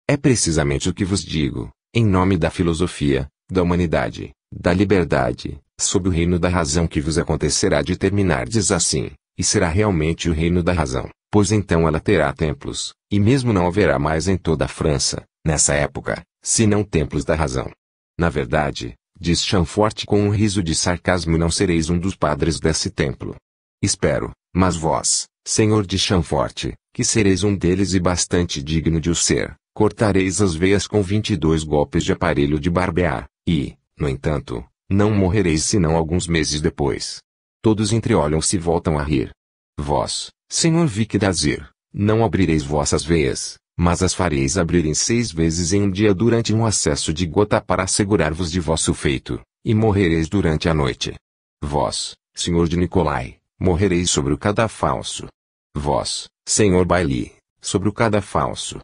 É precisamente o que vos digo, em nome da filosofia, da humanidade, da liberdade, sob o reino da razão que vos acontecerá de terminardes assim, e será realmente o reino da razão, pois então ela terá templos, e mesmo não haverá mais em toda a França, nessa época, senão templos da razão. Na verdade, diz Chamfort com um riso de sarcasmo, não sereis um dos padres desse templo. Espero, mas vós, senhor de Chamfort, que sereis um deles e bastante digno de o ser, cortareis as veias com 22 golpes de aparelho de barbear, e, no entanto, não morrereis senão alguns meses depois. Todos entreolham-se e voltam a rir. Vós, Senhor Vicdazir, não abrireis vossas veias, mas as fareis abrirem 6 vezes em um dia durante um acesso de gota para assegurar-vos de vosso feito, e morrereis durante a noite. Vós, Senhor de Nicolai, morrereis sobre o cadafalso. Vós, Senhor Baili, sobre o cadafalso.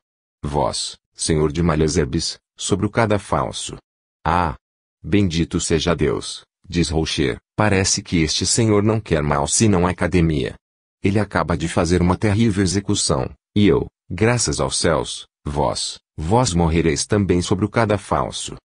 Vós, Senhor de Malhazerbes, sobre o cadafalso. Ah! Bendito seja Deus, diz Rocher, parece que este senhor não quer mal senão a academia. Ele acaba de fazer uma terrível execução, e eu, graças aos céus, vós morrereis também sobre o cadafalso.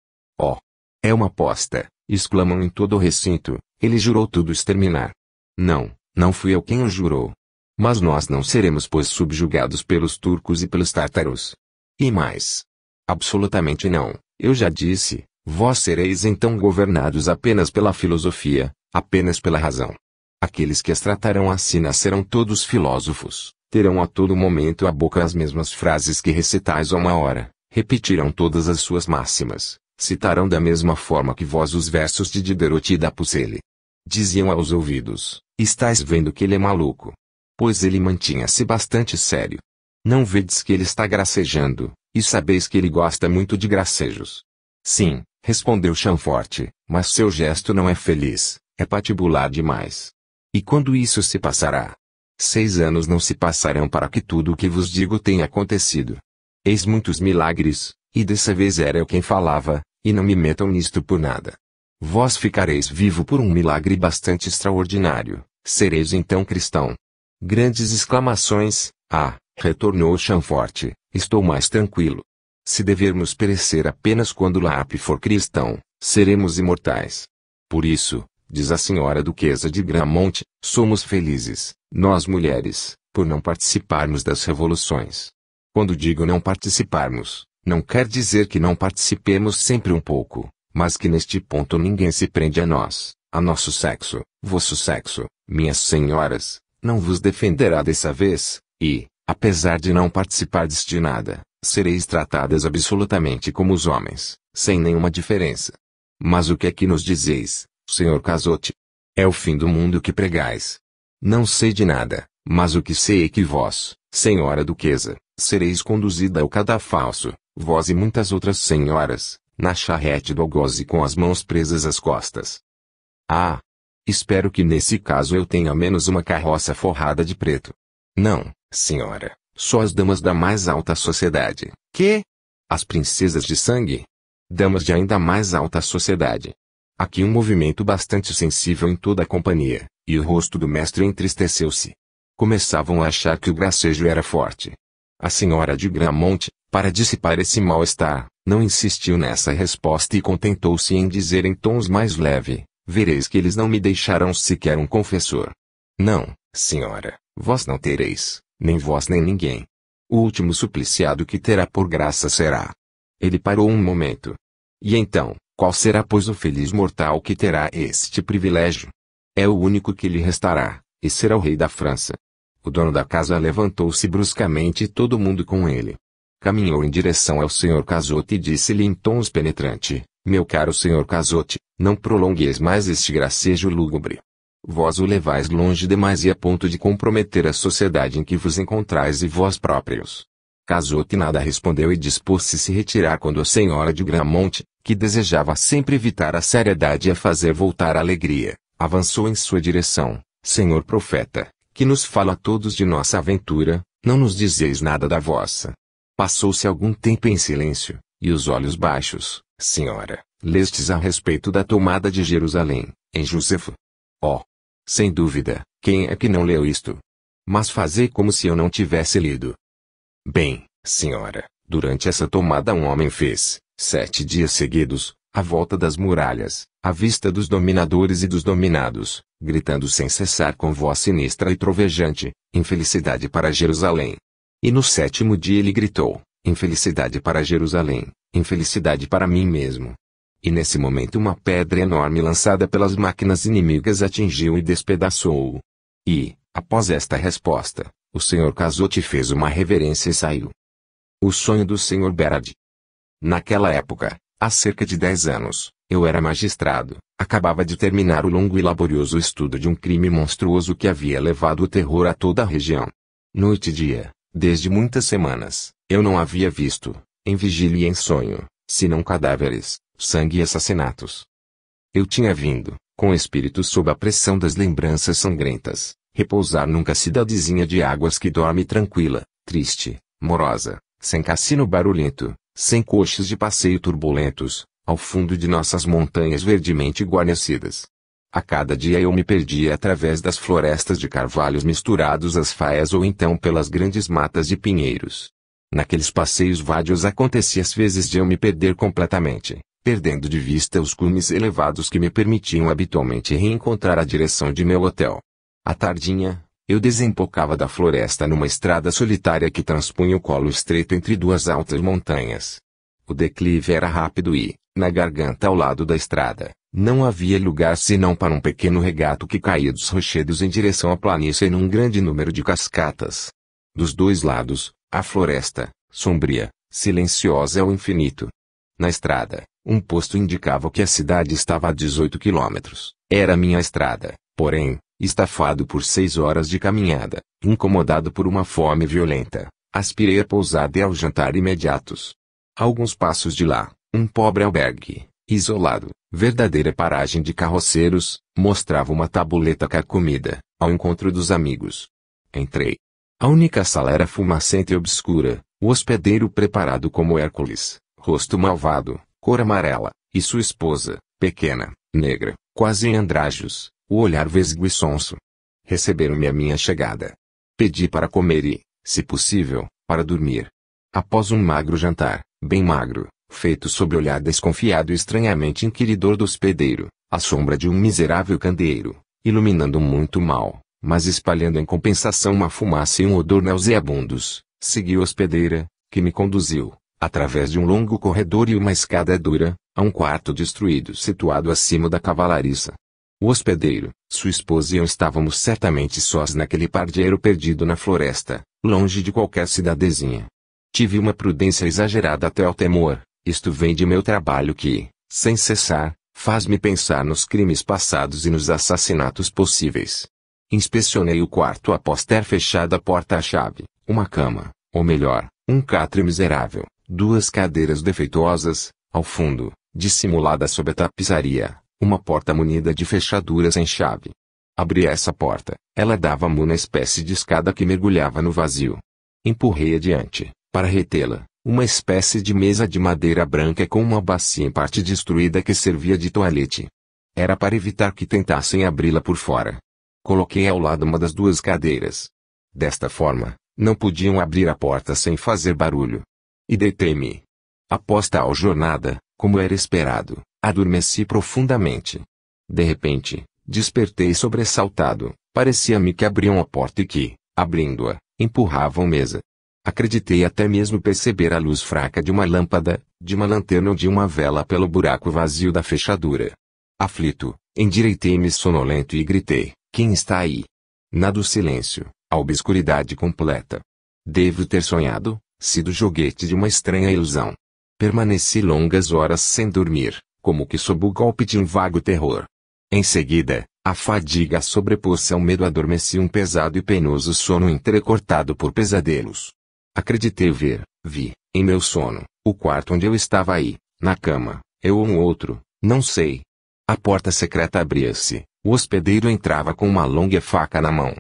Oh! É uma aposta, exclamam em todo o recinto, ele jurou tudo exterminar. Não fui eu quem o jurou. Mas nós não seremos pois subjugados pelos turcos e pelos tártaros. E mais? Absolutamente não, eu já disse, vós sereis então governados apenas pela filosofia, apenas pela razão. Aqueles que as tratarão assim nascerão todos filósofos, terão a todo momento à boca as mesmas frases que recitais a uma hora, repetirão todas as suas máximas, citarão da mesma forma que vós os versos de Diderot e da Pucelle. Diziam aos ouvidos, estáis vendo que ele é maluco. Pois ele mantinha-se bastante sério. Não vedes que ele está gracejando, e sabeis que ele gosta muito de gracejos. Sim, respondeu Chamfort, mas seu gesto não é feliz, é patibular demais. E quando isso se passará? 6 anos não se passarão para que tudo o que vos digo tenha acontecido. Eis muitos milagres, e dessa vez era eu quem falava, e não me metam nisto por nada. Vós ficareis vivo por um milagre bastante extraordinário, sereis então cristão. Grandes exclamações, retornou Chamfort, estou mais tranquilo. Se devermos perecer apenas quando Lapp for cristão, seremos imortais. Por isso, diz a senhora duquesa de Gramont, somos felizes, nós mulheres, por não participarmos das revoluções. Quando digo não participarmos, não quer dizer que não participemos sempre um pouco, mas que neste ponto ninguém se prende a nós, a nosso sexo, vosso sexo, minhas senhoras, não vos defenderá dessa vez, e, apesar de não participardes de nada, sereis tratadas absolutamente como os homens, sem nenhuma diferença. Mas o que é que nos dizeis, senhor Cazotte? É o fim do mundo que pregais. Não sei de nada, mas o que sei é que vós, senhora duquesa, sereis conduzida ao cadafalso, vós e muitas outras senhoras, na charrete do algoze com as mãos presas às costas. Espero que nesse caso eu tenha menos uma carroça forrada de preto. Não, senhora, só as damas da mais alta sociedade. Que? As princesas de sangue? Damas de ainda mais alta sociedade. Aqui um movimento bastante sensível em toda a companhia, e o rosto do mestre entristeceu-se. Começavam a achar que o gracejo era forte. A senhora de Gramont, para dissipar esse mal-estar, não insistiu nessa resposta e contentou-se em dizer em tons mais leve, vereis que eles não me deixarão sequer um confessor. Não, senhora, vós não tereis, nem vós nem ninguém. O último supliciado que terá por graça será. Ele parou um momento. E então, qual será pois o feliz mortal que terá este privilégio? É o único que lhe restará, e será o rei da França. O dono da casa levantou-se bruscamente e todo mundo com ele. Caminhou em direção ao senhor Cazotte e disse-lhe em tons penetrante, meu caro senhor Cazotte, não prolongueis mais este gracejo lúgubre. Vós o levais longe demais e a ponto de comprometer a sociedade em que vos encontrais e vós próprios. Cazotte nada respondeu e dispôs-se a se retirar quando a senhora de Gramont, que desejava sempre evitar a seriedade e a fazer voltar a alegria, avançou em sua direção. Senhor profeta, que nos fala a todos de nossa aventura, não nos dizeis nada da vossa. Passou-se algum tempo em silêncio, e os olhos baixos, senhora, lestes a respeito da tomada de Jerusalém, em Josefo. Oh! Sem dúvida, quem é que não leu isto? Mas fazei como se eu não tivesse lido. Bem, senhora, durante essa tomada um homem fez, 7 dias seguidos, a volta das muralhas, à vista dos dominadores e dos dominados, gritando sem cessar com voz sinistra e trovejante, infelicidade para Jerusalém. E no 7º dia ele gritou, infelicidade para Jerusalém, infelicidade para mim mesmo. E nesse momento uma pedra enorme lançada pelas máquinas inimigas atingiu e despedaçou-o. E, após esta resposta, o senhor Cazotte fez uma reverência e saiu. O sonho do Sr. Berard. Naquela época, há cerca de 10 anos, eu era magistrado, acabava de terminar o longo e laborioso estudo de um crime monstruoso que havia levado o terror a toda a região. Noite e dia, desde muitas semanas, eu não havia visto, em vigília e em sonho, senão cadáveres, sangue e assassinatos. Eu tinha vindo, com o espírito sob a pressão das lembranças sangrentas, repousar numa cidadezinha de águas que dorme tranquila, triste, morosa, sem cassino barulhento, sem coches de passeio turbulentos, ao fundo de nossas montanhas verdemente guarnecidas. A cada dia eu me perdia através das florestas de carvalhos misturados às faias ou então pelas grandes matas de pinheiros. Naqueles passeios vádios acontecia às vezes de eu me perder completamente, perdendo de vista os cumes elevados que me permitiam habitualmente reencontrar a direção de meu hotel. À tardinha, eu desembocava da floresta numa estrada solitária que transpunha o colo estreito entre duas altas montanhas. O declive era rápido e, na garganta ao lado da estrada, não havia lugar senão para um pequeno regato que caía dos rochedos em direção à planície num grande número de cascatas. Dos dois lados, a floresta, sombria, silenciosa ao infinito. Na estrada, um posto indicava que a cidade estava a 18 quilômetros. Era minha estrada, porém, estafado por 6 horas de caminhada, incomodado por uma fome violenta, aspirei a pousada e ao jantar imediatos. A alguns passos de lá, um pobre albergue, isolado, verdadeira paragem de carroceiros, mostrava uma tabuleta carcomida, ao encontro dos amigos. Entrei. A única sala era fumacenta e obscura, o hospedeiro preparado como Hércules, rosto malvado, cor amarela, e sua esposa, pequena, negra, quase em andrajos, o olhar vesgo e sonso. Receberam-me à minha chegada. Pedi para comer e, se possível, para dormir. Após um magro jantar, bem magro, feito sob o olhar desconfiado e estranhamente inquiridor do hospedeiro, à sombra de um miserável candeeiro, iluminando muito mal, mas espalhando em compensação uma fumaça e um odor nauseabundos, segui a hospedeira, que me conduziu, através de um longo corredor e uma escada dura, a um quarto destruído situado acima da cavalariça. O hospedeiro, sua esposa e eu estávamos certamente sós naquele pardieiro perdido na floresta, longe de qualquer cidadezinha. Tive uma prudência exagerada até ao temor, isto vem de meu trabalho que, sem cessar, faz-me pensar nos crimes passados e nos assassinatos possíveis. Inspecionei o quarto após ter fechado a porta à chave, uma cama, ou melhor, um catre miserável, 2 cadeiras defeituosas, ao fundo, dissimulada sob a tapizaria, uma porta munida de fechaduras em chave. Abri essa porta, ela dava-me uma espécie de escada que mergulhava no vazio. Empurrei adiante, para retê-la, uma espécie de mesa de madeira branca com uma bacia em parte destruída que servia de toalete. Era para evitar que tentassem abri-la por fora. Coloquei ao lado uma das 2 cadeiras. Desta forma, não podiam abrir a porta sem fazer barulho. E deitei-me. Após tal jornada, como era esperado, adormeci profundamente. De repente, despertei sobressaltado, parecia-me que abriam a porta e que, abrindo-a, empurravam mesa. Acreditei até mesmo perceber a luz fraca de uma lâmpada, de uma lanterna ou de uma vela pelo buraco vazio da fechadura. Aflito, endireitei-me sonolento e gritei, quem está aí? Nada o silêncio, a obscuridade completa. Devo ter sonhado, sido joguete de uma estranha ilusão. Permaneci longas horas sem dormir, como que sob o golpe de um vago terror. Em seguida, a fadiga sobrepôs-se ao medo, adormeci um pesado e penoso sono entrecortado por pesadelos. Acreditei vi, em meu sono, o quarto onde eu estava aí, na cama, eu ou um outro, não sei. A porta secreta abria-se, o hospedeiro entrava com uma longa faca na mão.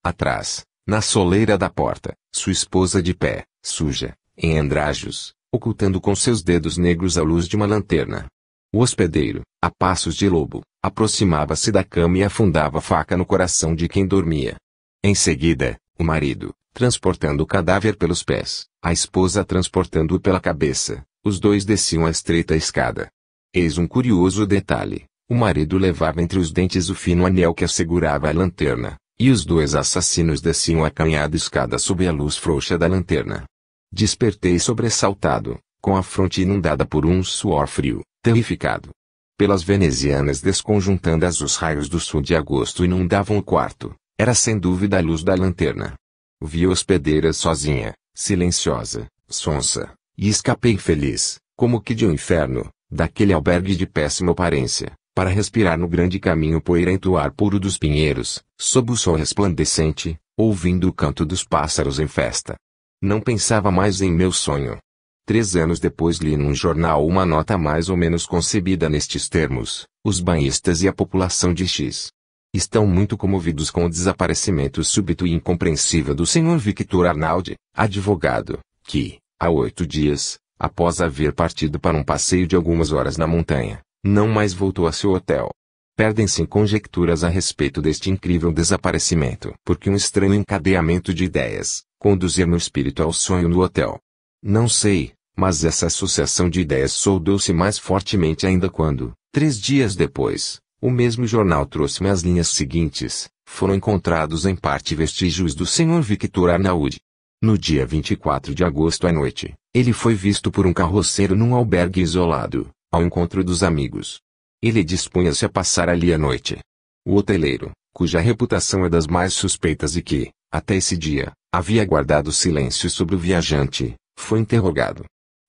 Atrás, na soleira da porta, sua esposa de pé, suja, em andrajos, ocultando com seus dedos negros a luz de uma lanterna. O hospedeiro, a passos de lobo, aproximava-se da cama e afundava a faca no coração de quem dormia. Em seguida, o marido, transportando o cadáver pelos pés, a esposa transportando-o pela cabeça, os dois desciam a estreita escada. Eis um curioso detalhe: o marido levava entre os dentes o fino anel que assegurava a lanterna, e os 2 assassinos desciam a acanhada escada sob a luz frouxa da lanterna. Despertei sobressaltado, com a fronte inundada por um suor frio, terrificado. Pelas venezianas desconjuntandas os raios do sul de agosto inundavam o quarto, era sem dúvida a luz da lanterna. Vi a hospedeira sozinha, silenciosa, sonsa, e escapei feliz, como que de um inferno, daquele albergue de péssima aparência, para respirar no grande caminho poeirento ar puro dos pinheiros, sob o sol resplandecente, ouvindo o canto dos pássaros em festa. Não pensava mais em meu sonho. 3 anos depois li num jornal uma nota mais ou menos concebida nestes termos: os banhistas e a população de X estão muito comovidos com o desaparecimento súbito e incompreensível do Sr. Victor Arnaldi, advogado, que, há 8 dias, após haver partido para um passeio de algumas horas na montanha, não mais voltou a seu hotel. Perdem-se em conjecturas a respeito deste incrível desaparecimento, porque um estranho encadeamento de ideias conduzia meu espírito ao sonho no hotel. Não sei, mas essa associação de ideias soldou-se mais fortemente ainda quando, 3 dias depois, o mesmo jornal trouxe-me as linhas seguintes: foram encontrados em parte vestígios do Sr. Victor Arnaldi. No dia 24 de agosto à noite, ele foi visto por um carroceiro num albergue isolado, ao encontro dos amigos. Ele dispunha-se a passar ali a noite. O hoteleiro, cuja reputação é das mais suspeitas e que, até esse dia, havia guardado silêncio sobre o viajante, foi interrogado.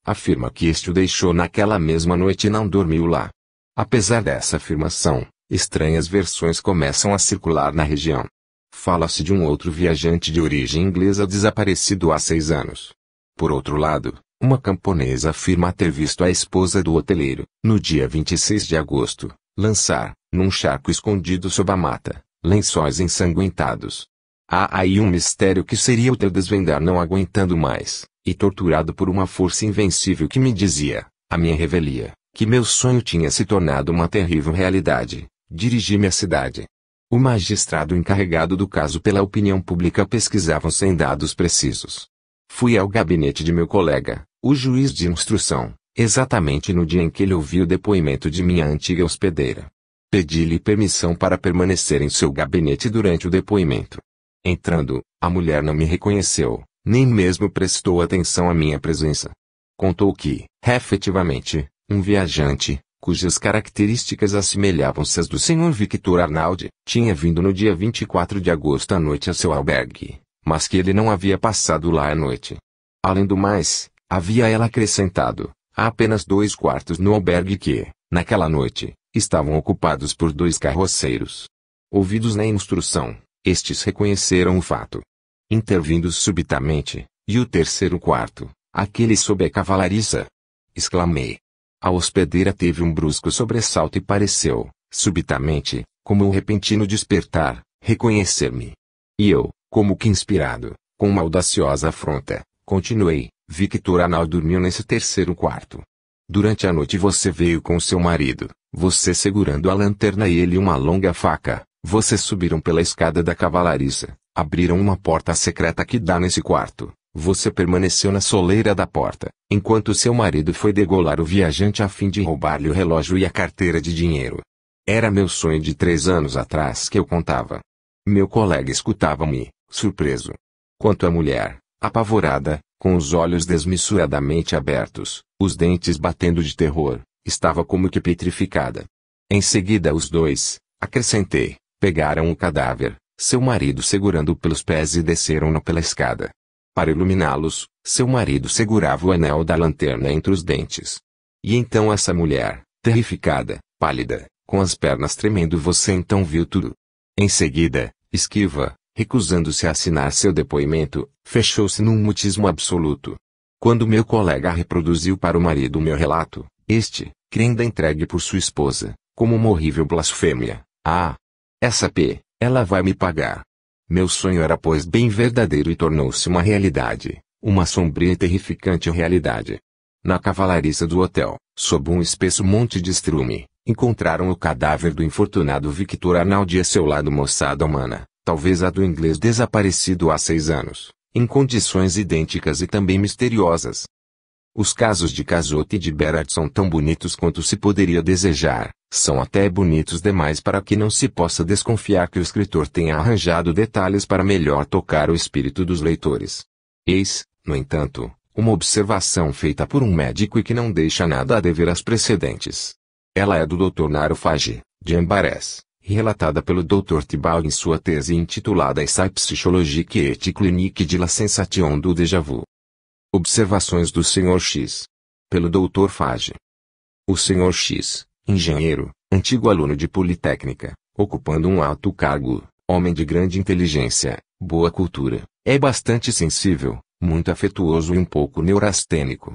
Afirma que este o deixou naquela mesma noite e não dormiu lá. Apesar dessa afirmação, estranhas versões começam a circular na região. Fala-se de um outro viajante de origem inglesa desaparecido há 6 anos. Por outro lado, uma camponesa afirma ter visto a esposa do hoteleiro, no dia 26 de agosto, lançar, num charco escondido sob a mata, lençóis ensanguentados. Há aí um mistério que seria útil desvendar não aguentando mais, e torturado por uma força invencível que me dizia, a minha revelia, que meu sonho tinha se tornado uma terrível realidade. Dirigi-me à cidade. O magistrado encarregado do caso pela opinião pública pesquisava sem dados precisos. Fui ao gabinete de meu colega, o juiz de instrução, exatamente no dia em que ele ouviu o depoimento de minha antiga hospedeira. Pedi-lhe permissão para permanecer em seu gabinete durante o depoimento. Entrando, a mulher não me reconheceu, nem mesmo prestou atenção à minha presença. Contou que, efetivamente, um viajante, cujas características assemelhavam-se às do Sr. Victor Arnaldi, tinha vindo no dia 24 de agosto à noite a seu albergue, mas que ele não havia passado lá à noite. Além do mais, havia ela acrescentado, há apenas 2 quartos no albergue que, naquela noite, estavam ocupados por 2 carroceiros. Ouvidos na instrução, estes reconheceram o fato. Intervindo subitamente, e o 3º quarto, aquele sob a cavalariça? Exclamei. A hospedeira teve um brusco sobressalto e pareceu, subitamente, como um repentino despertar, reconhecer-me. E eu, como que inspirado, com uma audaciosa afronta, continuei: Victor Arnaldi dormiu nesse 3º quarto. Durante a noite você veio com seu marido, você segurando a lanterna e ele uma longa faca, vocês subiram pela escada da cavalariça, abriram uma porta secreta que dá nesse quarto. Você permaneceu na soleira da porta, enquanto seu marido foi degolar o viajante a fim de roubar-lhe o relógio e a carteira de dinheiro. Era meu sonho de 3 anos atrás que eu contava. Meu colega escutava-me, surpreso. Quanto à mulher, apavorada, com os olhos desmesuradamente abertos, os dentes batendo de terror, estava como que petrificada. Em seguida os 2, acrescentei, pegaram o cadáver, seu marido segurando-o pelos pés e desceram-no pela escada. Para iluminá-los, seu marido segurava o anel da lanterna entre os dentes. E então essa mulher, terrificada, pálida, com as pernas tremendo, você então viu tudo. Em seguida, esquiva, recusando-se a assinar seu depoimento, fechou-se num mutismo absoluto. Quando meu colega reproduziu para o marido meu relato, este, crendo entregue por sua esposa, como uma horrível blasfêmia, essa ela vai me pagar. Meu sonho era pois bem verdadeiro e tornou-se uma realidade, uma sombria e terrificante realidade. Na cavalariça do hotel, sob um espesso monte de estrume, encontraram o cadáver do infortunado Victor Arnaldi a seu lado moçada humana, talvez a do inglês desaparecido há 6 anos, em condições idênticas e também misteriosas. Os casos de Cazotte e de Berard são tão bonitos quanto se poderia desejar, são até bonitos demais para que não se possa desconfiar que o escritor tenha arranjado detalhes para melhor tocar o espírito dos leitores. Eis, no entanto, uma observação feita por um médico e que não deixa nada a dever às precedentes. Ela é do Dr. Naro Fage, de Ambarés, e relatada pelo Dr. Thibault em sua tese intitulada Essai psychologique et clinique de la sensation du déjà vu. Observações do Sr. X. Pelo Dr. Fage. O Sr. X, engenheiro, antigo aluno de Politécnica, ocupando um alto cargo, homem de grande inteligência, boa cultura, é bastante sensível, muito afetuoso e um pouco neurastênico.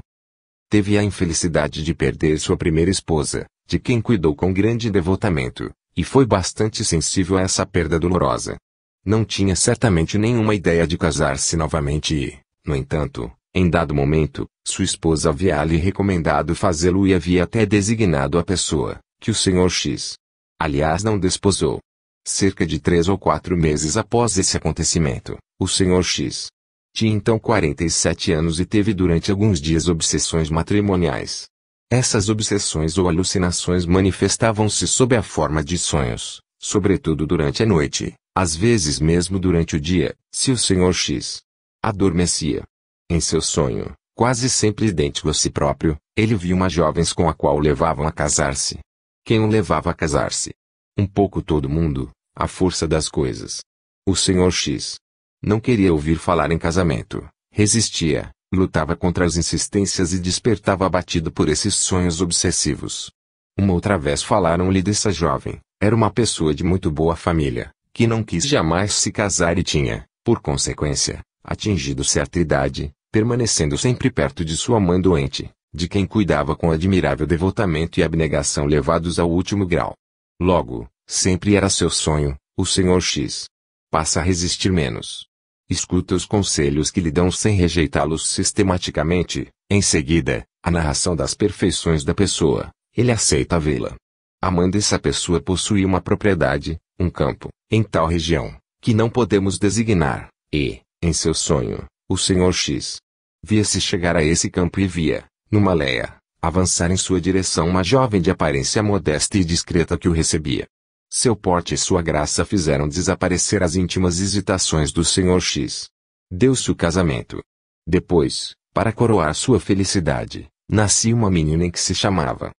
Teve a infelicidade de perder sua primeira esposa, de quem cuidou com grande devotamento, e foi bastante sensível a essa perda dolorosa. Não tinha certamente nenhuma ideia de casar-se novamente e, no entanto, em dado momento, sua esposa havia-lhe recomendado fazê-lo e havia até designado a pessoa, que o Sr. X. aliás não desposou. Cerca de 3 ou 4 meses após esse acontecimento, o Sr. X. tinha então 47 anos e teve durante alguns dias obsessões matrimoniais. Essas obsessões ou alucinações manifestavam-se sob a forma de sonhos, sobretudo durante a noite, às vezes mesmo durante o dia, se o Sr. X. adormecia. Em seu sonho, quase sempre idêntico a si próprio, ele viu uma jovem com a qual o levavam a casar-se. Quem o levava a casar-se? Um pouco todo mundo, à força das coisas. O Sr. X. não queria ouvir falar em casamento, resistia, lutava contra as insistências e despertava abatido por esses sonhos obsessivos. Uma outra vez falaram-lhe dessa jovem, era uma pessoa de muito boa família, que não quis jamais se casar e tinha, por consequência, atingido certa idade, permanecendo sempre perto de sua mãe doente, de quem cuidava com admirável devotamento e abnegação levados ao último grau. Logo, sempre era seu sonho, o Sr. X. passa a resistir menos. Escuta os conselhos que lhe dão sem rejeitá-los sistematicamente, em seguida, a narração das perfeições da pessoa, ele aceita vê-la. A mãe dessa pessoa possui uma propriedade, um campo, em tal região, que não podemos designar, e, em seu sonho, o Sr. X. via-se chegar a esse campo e via, numa leia, avançar em sua direção uma jovem de aparência modesta e discreta que o recebia. Seu porte e sua graça fizeram desaparecer as íntimas hesitações do Sr. X. Deu-se o casamento. Depois, para coroar sua felicidade, nascia uma menina que se chamava.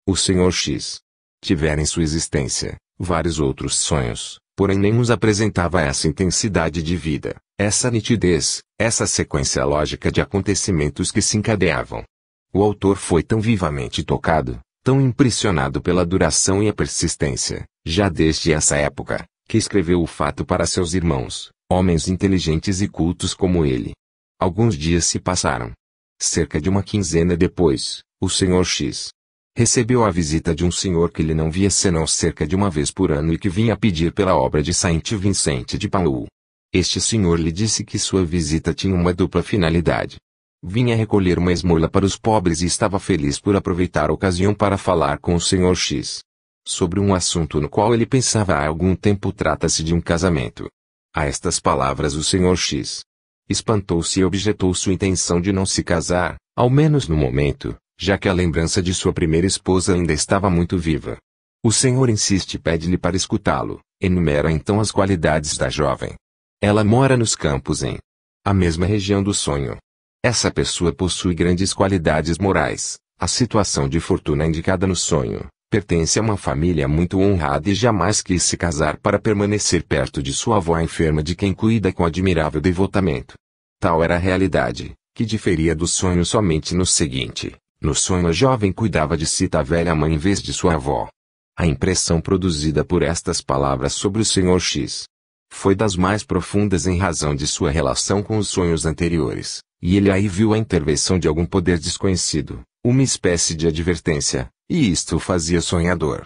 O Sr. X. tivera em sua existência vários outros sonhos, porém nenhum apresentava essa intensidade de vida, essa nitidez, essa sequência lógica de acontecimentos que se encadeavam. O autor foi tão vivamente tocado, tão impressionado pela duração e a persistência, já desde essa época, que escreveu o fato para seus irmãos, homens inteligentes e cultos como ele. Alguns dias se passaram. Cerca de uma quinzena depois, o Sr. X. recebeu a visita de um senhor que ele não via senão cerca de uma vez por ano e que vinha pedir pela obra de Saint Vincent de Paul. Este senhor lhe disse que sua visita tinha uma dupla finalidade. Vinha recolher uma esmola para os pobres e estava feliz por aproveitar a ocasião para falar com o Sr. X. sobre um assunto no qual ele pensava há algum tempo. Trata-se de um casamento. A estas palavras o Sr. X. espantou-se e objetou sua intenção de não se casar, ao menos no momento, já que a lembrança de sua primeira esposa ainda estava muito viva. O senhor insiste e pede-lhe para escutá-lo, enumera então as qualidades da jovem. Ela mora nos campos em a mesma região do sonho. Essa pessoa possui grandes qualidades morais, a situação de fortuna indicada no sonho, pertence a uma família muito honrada e jamais quis se casar para permanecer perto de sua avó enferma de quem cuida com admirável devotamento. Tal era a realidade, que diferia do sonho somente no seguinte: no sonho a jovem cuidava de Cita a velha mãe em vez de sua avó. A impressão produzida por estas palavras sobre o Sr. X. foi das mais profundas em razão de sua relação com os sonhos anteriores, e ele aí viu a intervenção de algum poder desconhecido, uma espécie de advertência, e isto o fazia sonhador.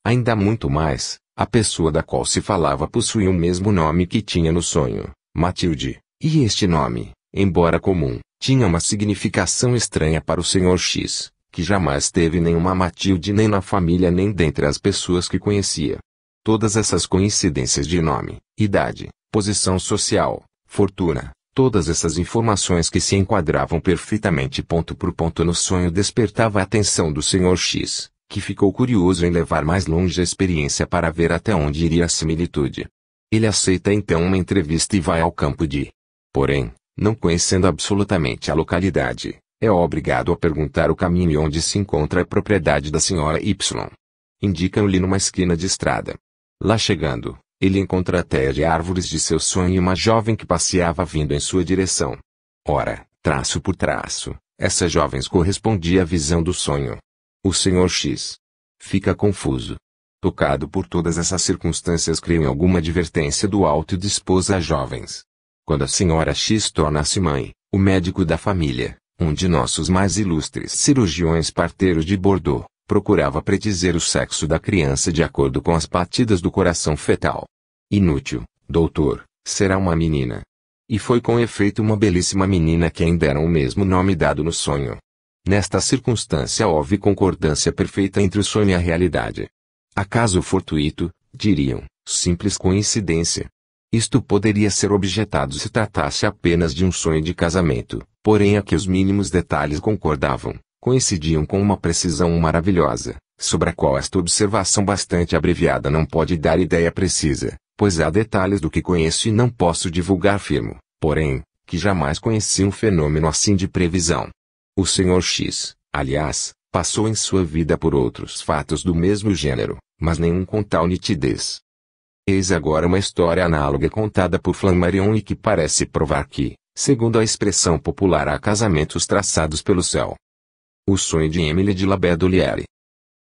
Ainda muito mais, a pessoa da qual se falava possuía o mesmo nome que tinha no sonho, Matilde, e este nome, embora comum, tinha uma significação estranha para o Sr. X, que jamais teve nenhuma Matilde nem na família nem dentre as pessoas que conhecia. Todas essas coincidências de nome, idade, posição social, fortuna, todas essas informações que se enquadravam perfeitamente ponto por ponto no sonho despertava a atenção do Sr. X, que ficou curioso em levar mais longe a experiência para ver até onde iria a similitude. Ele aceita então uma entrevista e vai ao campo de. Porém, não conhecendo absolutamente a localidade, é obrigado a perguntar o caminho onde se encontra a propriedade da Sra. Y. Indicam-lhe numa esquina de estrada. Lá chegando, ele encontra a teia de árvores de seu sonho e uma jovem que passeava vindo em sua direção. Ora, Traço por traço, essa jovem correspondia à visão do sonho. O Sr. X fica confuso. Tocado por todas essas circunstâncias, creio em alguma advertência do alto e dispôs a jovens. Quando a Sra. X torna-se mãe, o médico da família, um de nossos mais ilustres cirurgiões parteiros de Bordeaux, procurava predizer o sexo da criança de acordo com as batidas do coração fetal. Inútil, doutor, será uma menina. E foi com efeito uma belíssima menina que ainda deram o mesmo nome dado no sonho. Nesta circunstância houve concordância perfeita entre o sonho e a realidade. Acaso fortuito, diriam, simples coincidência. Isto poderia ser objetado se tratasse apenas de um sonho de casamento, porém aqui os mínimos detalhes concordavam, coincidiam com uma precisão maravilhosa, sobre a qual esta observação bastante abreviada não pode dar ideia precisa, pois há detalhes do que conheço e não posso divulgar afirmo, porém, que jamais conheci um fenômeno assim de previsão. O Sr. X, aliás, passou em sua vida por outros fatos do mesmo gênero, mas nenhum com tal nitidez. Eis agora uma história análoga contada por Flammarion e que parece provar que, segundo a expressão popular, há casamentos traçados pelo céu. O sonho de Émile de Labédolière.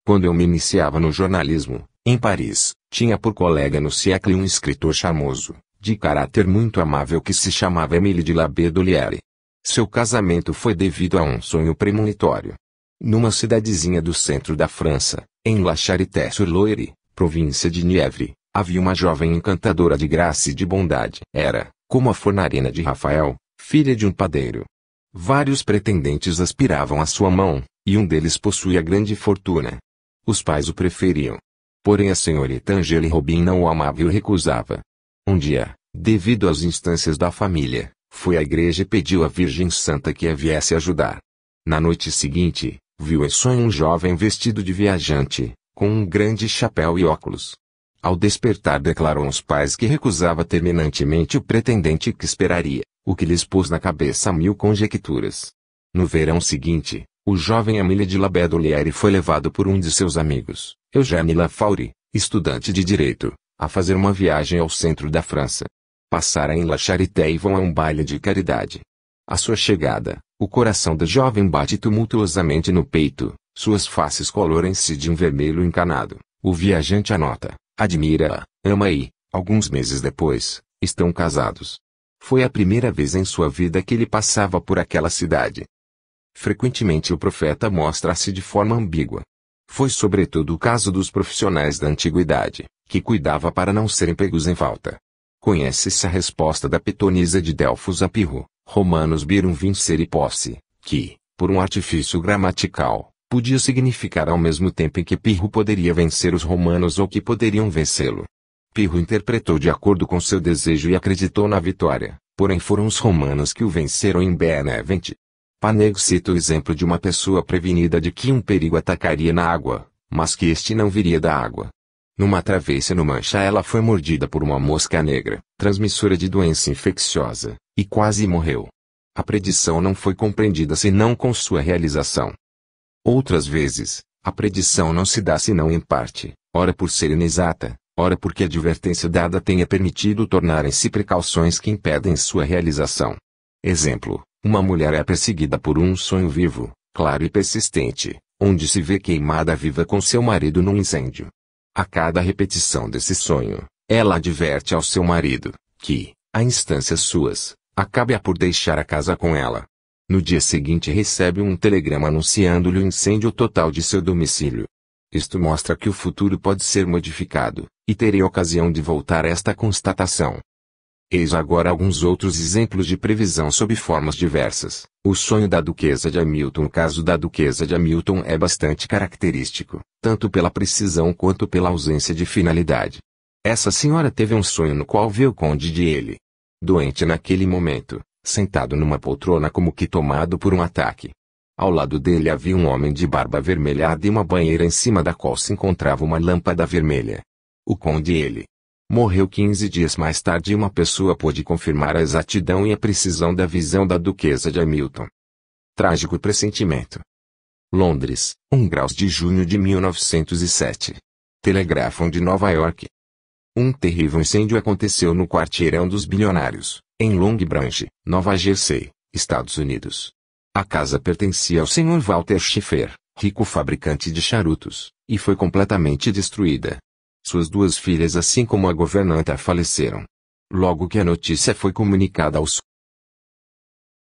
Quando eu me iniciava no jornalismo, em Paris, tinha por colega no Siècle um escritor charmoso, de caráter muito amável que se chamava Émile de Labédolière. Seu casamento foi devido a um sonho premonitório. Numa cidadezinha do centro da França, em La Charité-sur-Loire, província de Nièvre, havia uma jovem encantadora de graça e de bondade. Era, como a Fornarina de Rafael, filha de um padeiro. Vários pretendentes aspiravam à sua mão, e um deles possuía grande fortuna. Os pais o preferiam. Porém a senhorita Angèle Robin não o amava e o recusava. Um dia, devido às instâncias da família, foi à igreja e pediu à Virgem Santa que a viesse ajudar. Na noite seguinte, viu em sonho um jovem vestido de viajante, com um grande chapéu e óculos. Ao despertar declarou aos pais que recusava terminantemente o pretendente e que esperaria, o que lhes pôs na cabeça 1000 conjecturas. No verão seguinte, o jovem Émile de Labédolière foi levado por um de seus amigos, Eugène Lafaure, estudante de direito, a fazer uma viagem ao centro da França. Passara em La Charité e vão a um baile de caridade. À sua chegada, o coração da jovem bate tumultuosamente no peito, suas faces colorem-se de um vermelho encanado. O viajante anota, admira-a, ama e, alguns meses depois, estão casados. Foi a primeira vez em sua vida que ele passava por aquela cidade. Frequentemente o profeta mostra-se de forma ambígua. Foi sobretudo o caso dos profissionais da antiguidade, que cuidava para não serem pegos em falta. Conhece-se a resposta da pitonisa de Delfos a Pirro, Romanos birum vincere posse, que, por um artifício gramatical, podia significar ao mesmo tempo em que Pirro poderia vencer os romanos ou que poderiam vencê-lo. Pirro interpretou de acordo com seu desejo e acreditou na vitória, porém foram os romanos que o venceram em Benevente. Panego cita o exemplo de uma pessoa prevenida de que um perigo atacaria na água, mas que este não viria da água. Numa travessia no Mancha ela foi mordida por uma mosca negra, transmissora de doença infecciosa, e quase morreu. A predição não foi compreendida senão com sua realização. Outras vezes, a predição não se dá senão em parte, ora por ser inexata, ora porque a advertência dada tenha permitido tornarem-se precauções que impedem sua realização. Exemplo, uma mulher é perseguida por um sonho vivo, claro e persistente, onde se vê queimada viva com seu marido num incêndio. A cada repetição desse sonho, ela adverte ao seu marido, que, a instâncias suas, acabe por deixar a casa com ela. No dia seguinte recebe um telegrama anunciando-lhe o incêndio total de seu domicílio. Isto mostra que o futuro pode ser modificado, e terei ocasião de voltar a esta constatação. Eis agora alguns outros exemplos de previsão sob formas diversas. O sonho da Duquesa de Hamilton. O caso da Duquesa de Hamilton é bastante característico, tanto pela precisão quanto pela ausência de finalidade. Essa senhora teve um sonho no qual viu o conde de L. doente naquele momento, sentado numa poltrona como que tomado por um ataque. Ao lado dele havia um homem de barba avermelhada e uma banheira em cima da qual se encontrava uma lâmpada vermelha. O conde L. morreu 15 dias mais tarde e uma pessoa pôde confirmar a exatidão e a precisão da visão da Duquesa de Hamilton. Trágico pressentimento. Londres, 1 graus de junho de 1907. Telegrafam de Nova York. Um terrível incêndio aconteceu no quarteirão dos bilionários, em Long Branch, Nova Jersey, Estados Unidos. A casa pertencia ao Sr. Walter Schiffer, rico fabricante de charutos, e foi completamente destruída. Suas duas filhas assim como a governanta faleceram. Logo que a notícia foi comunicada aos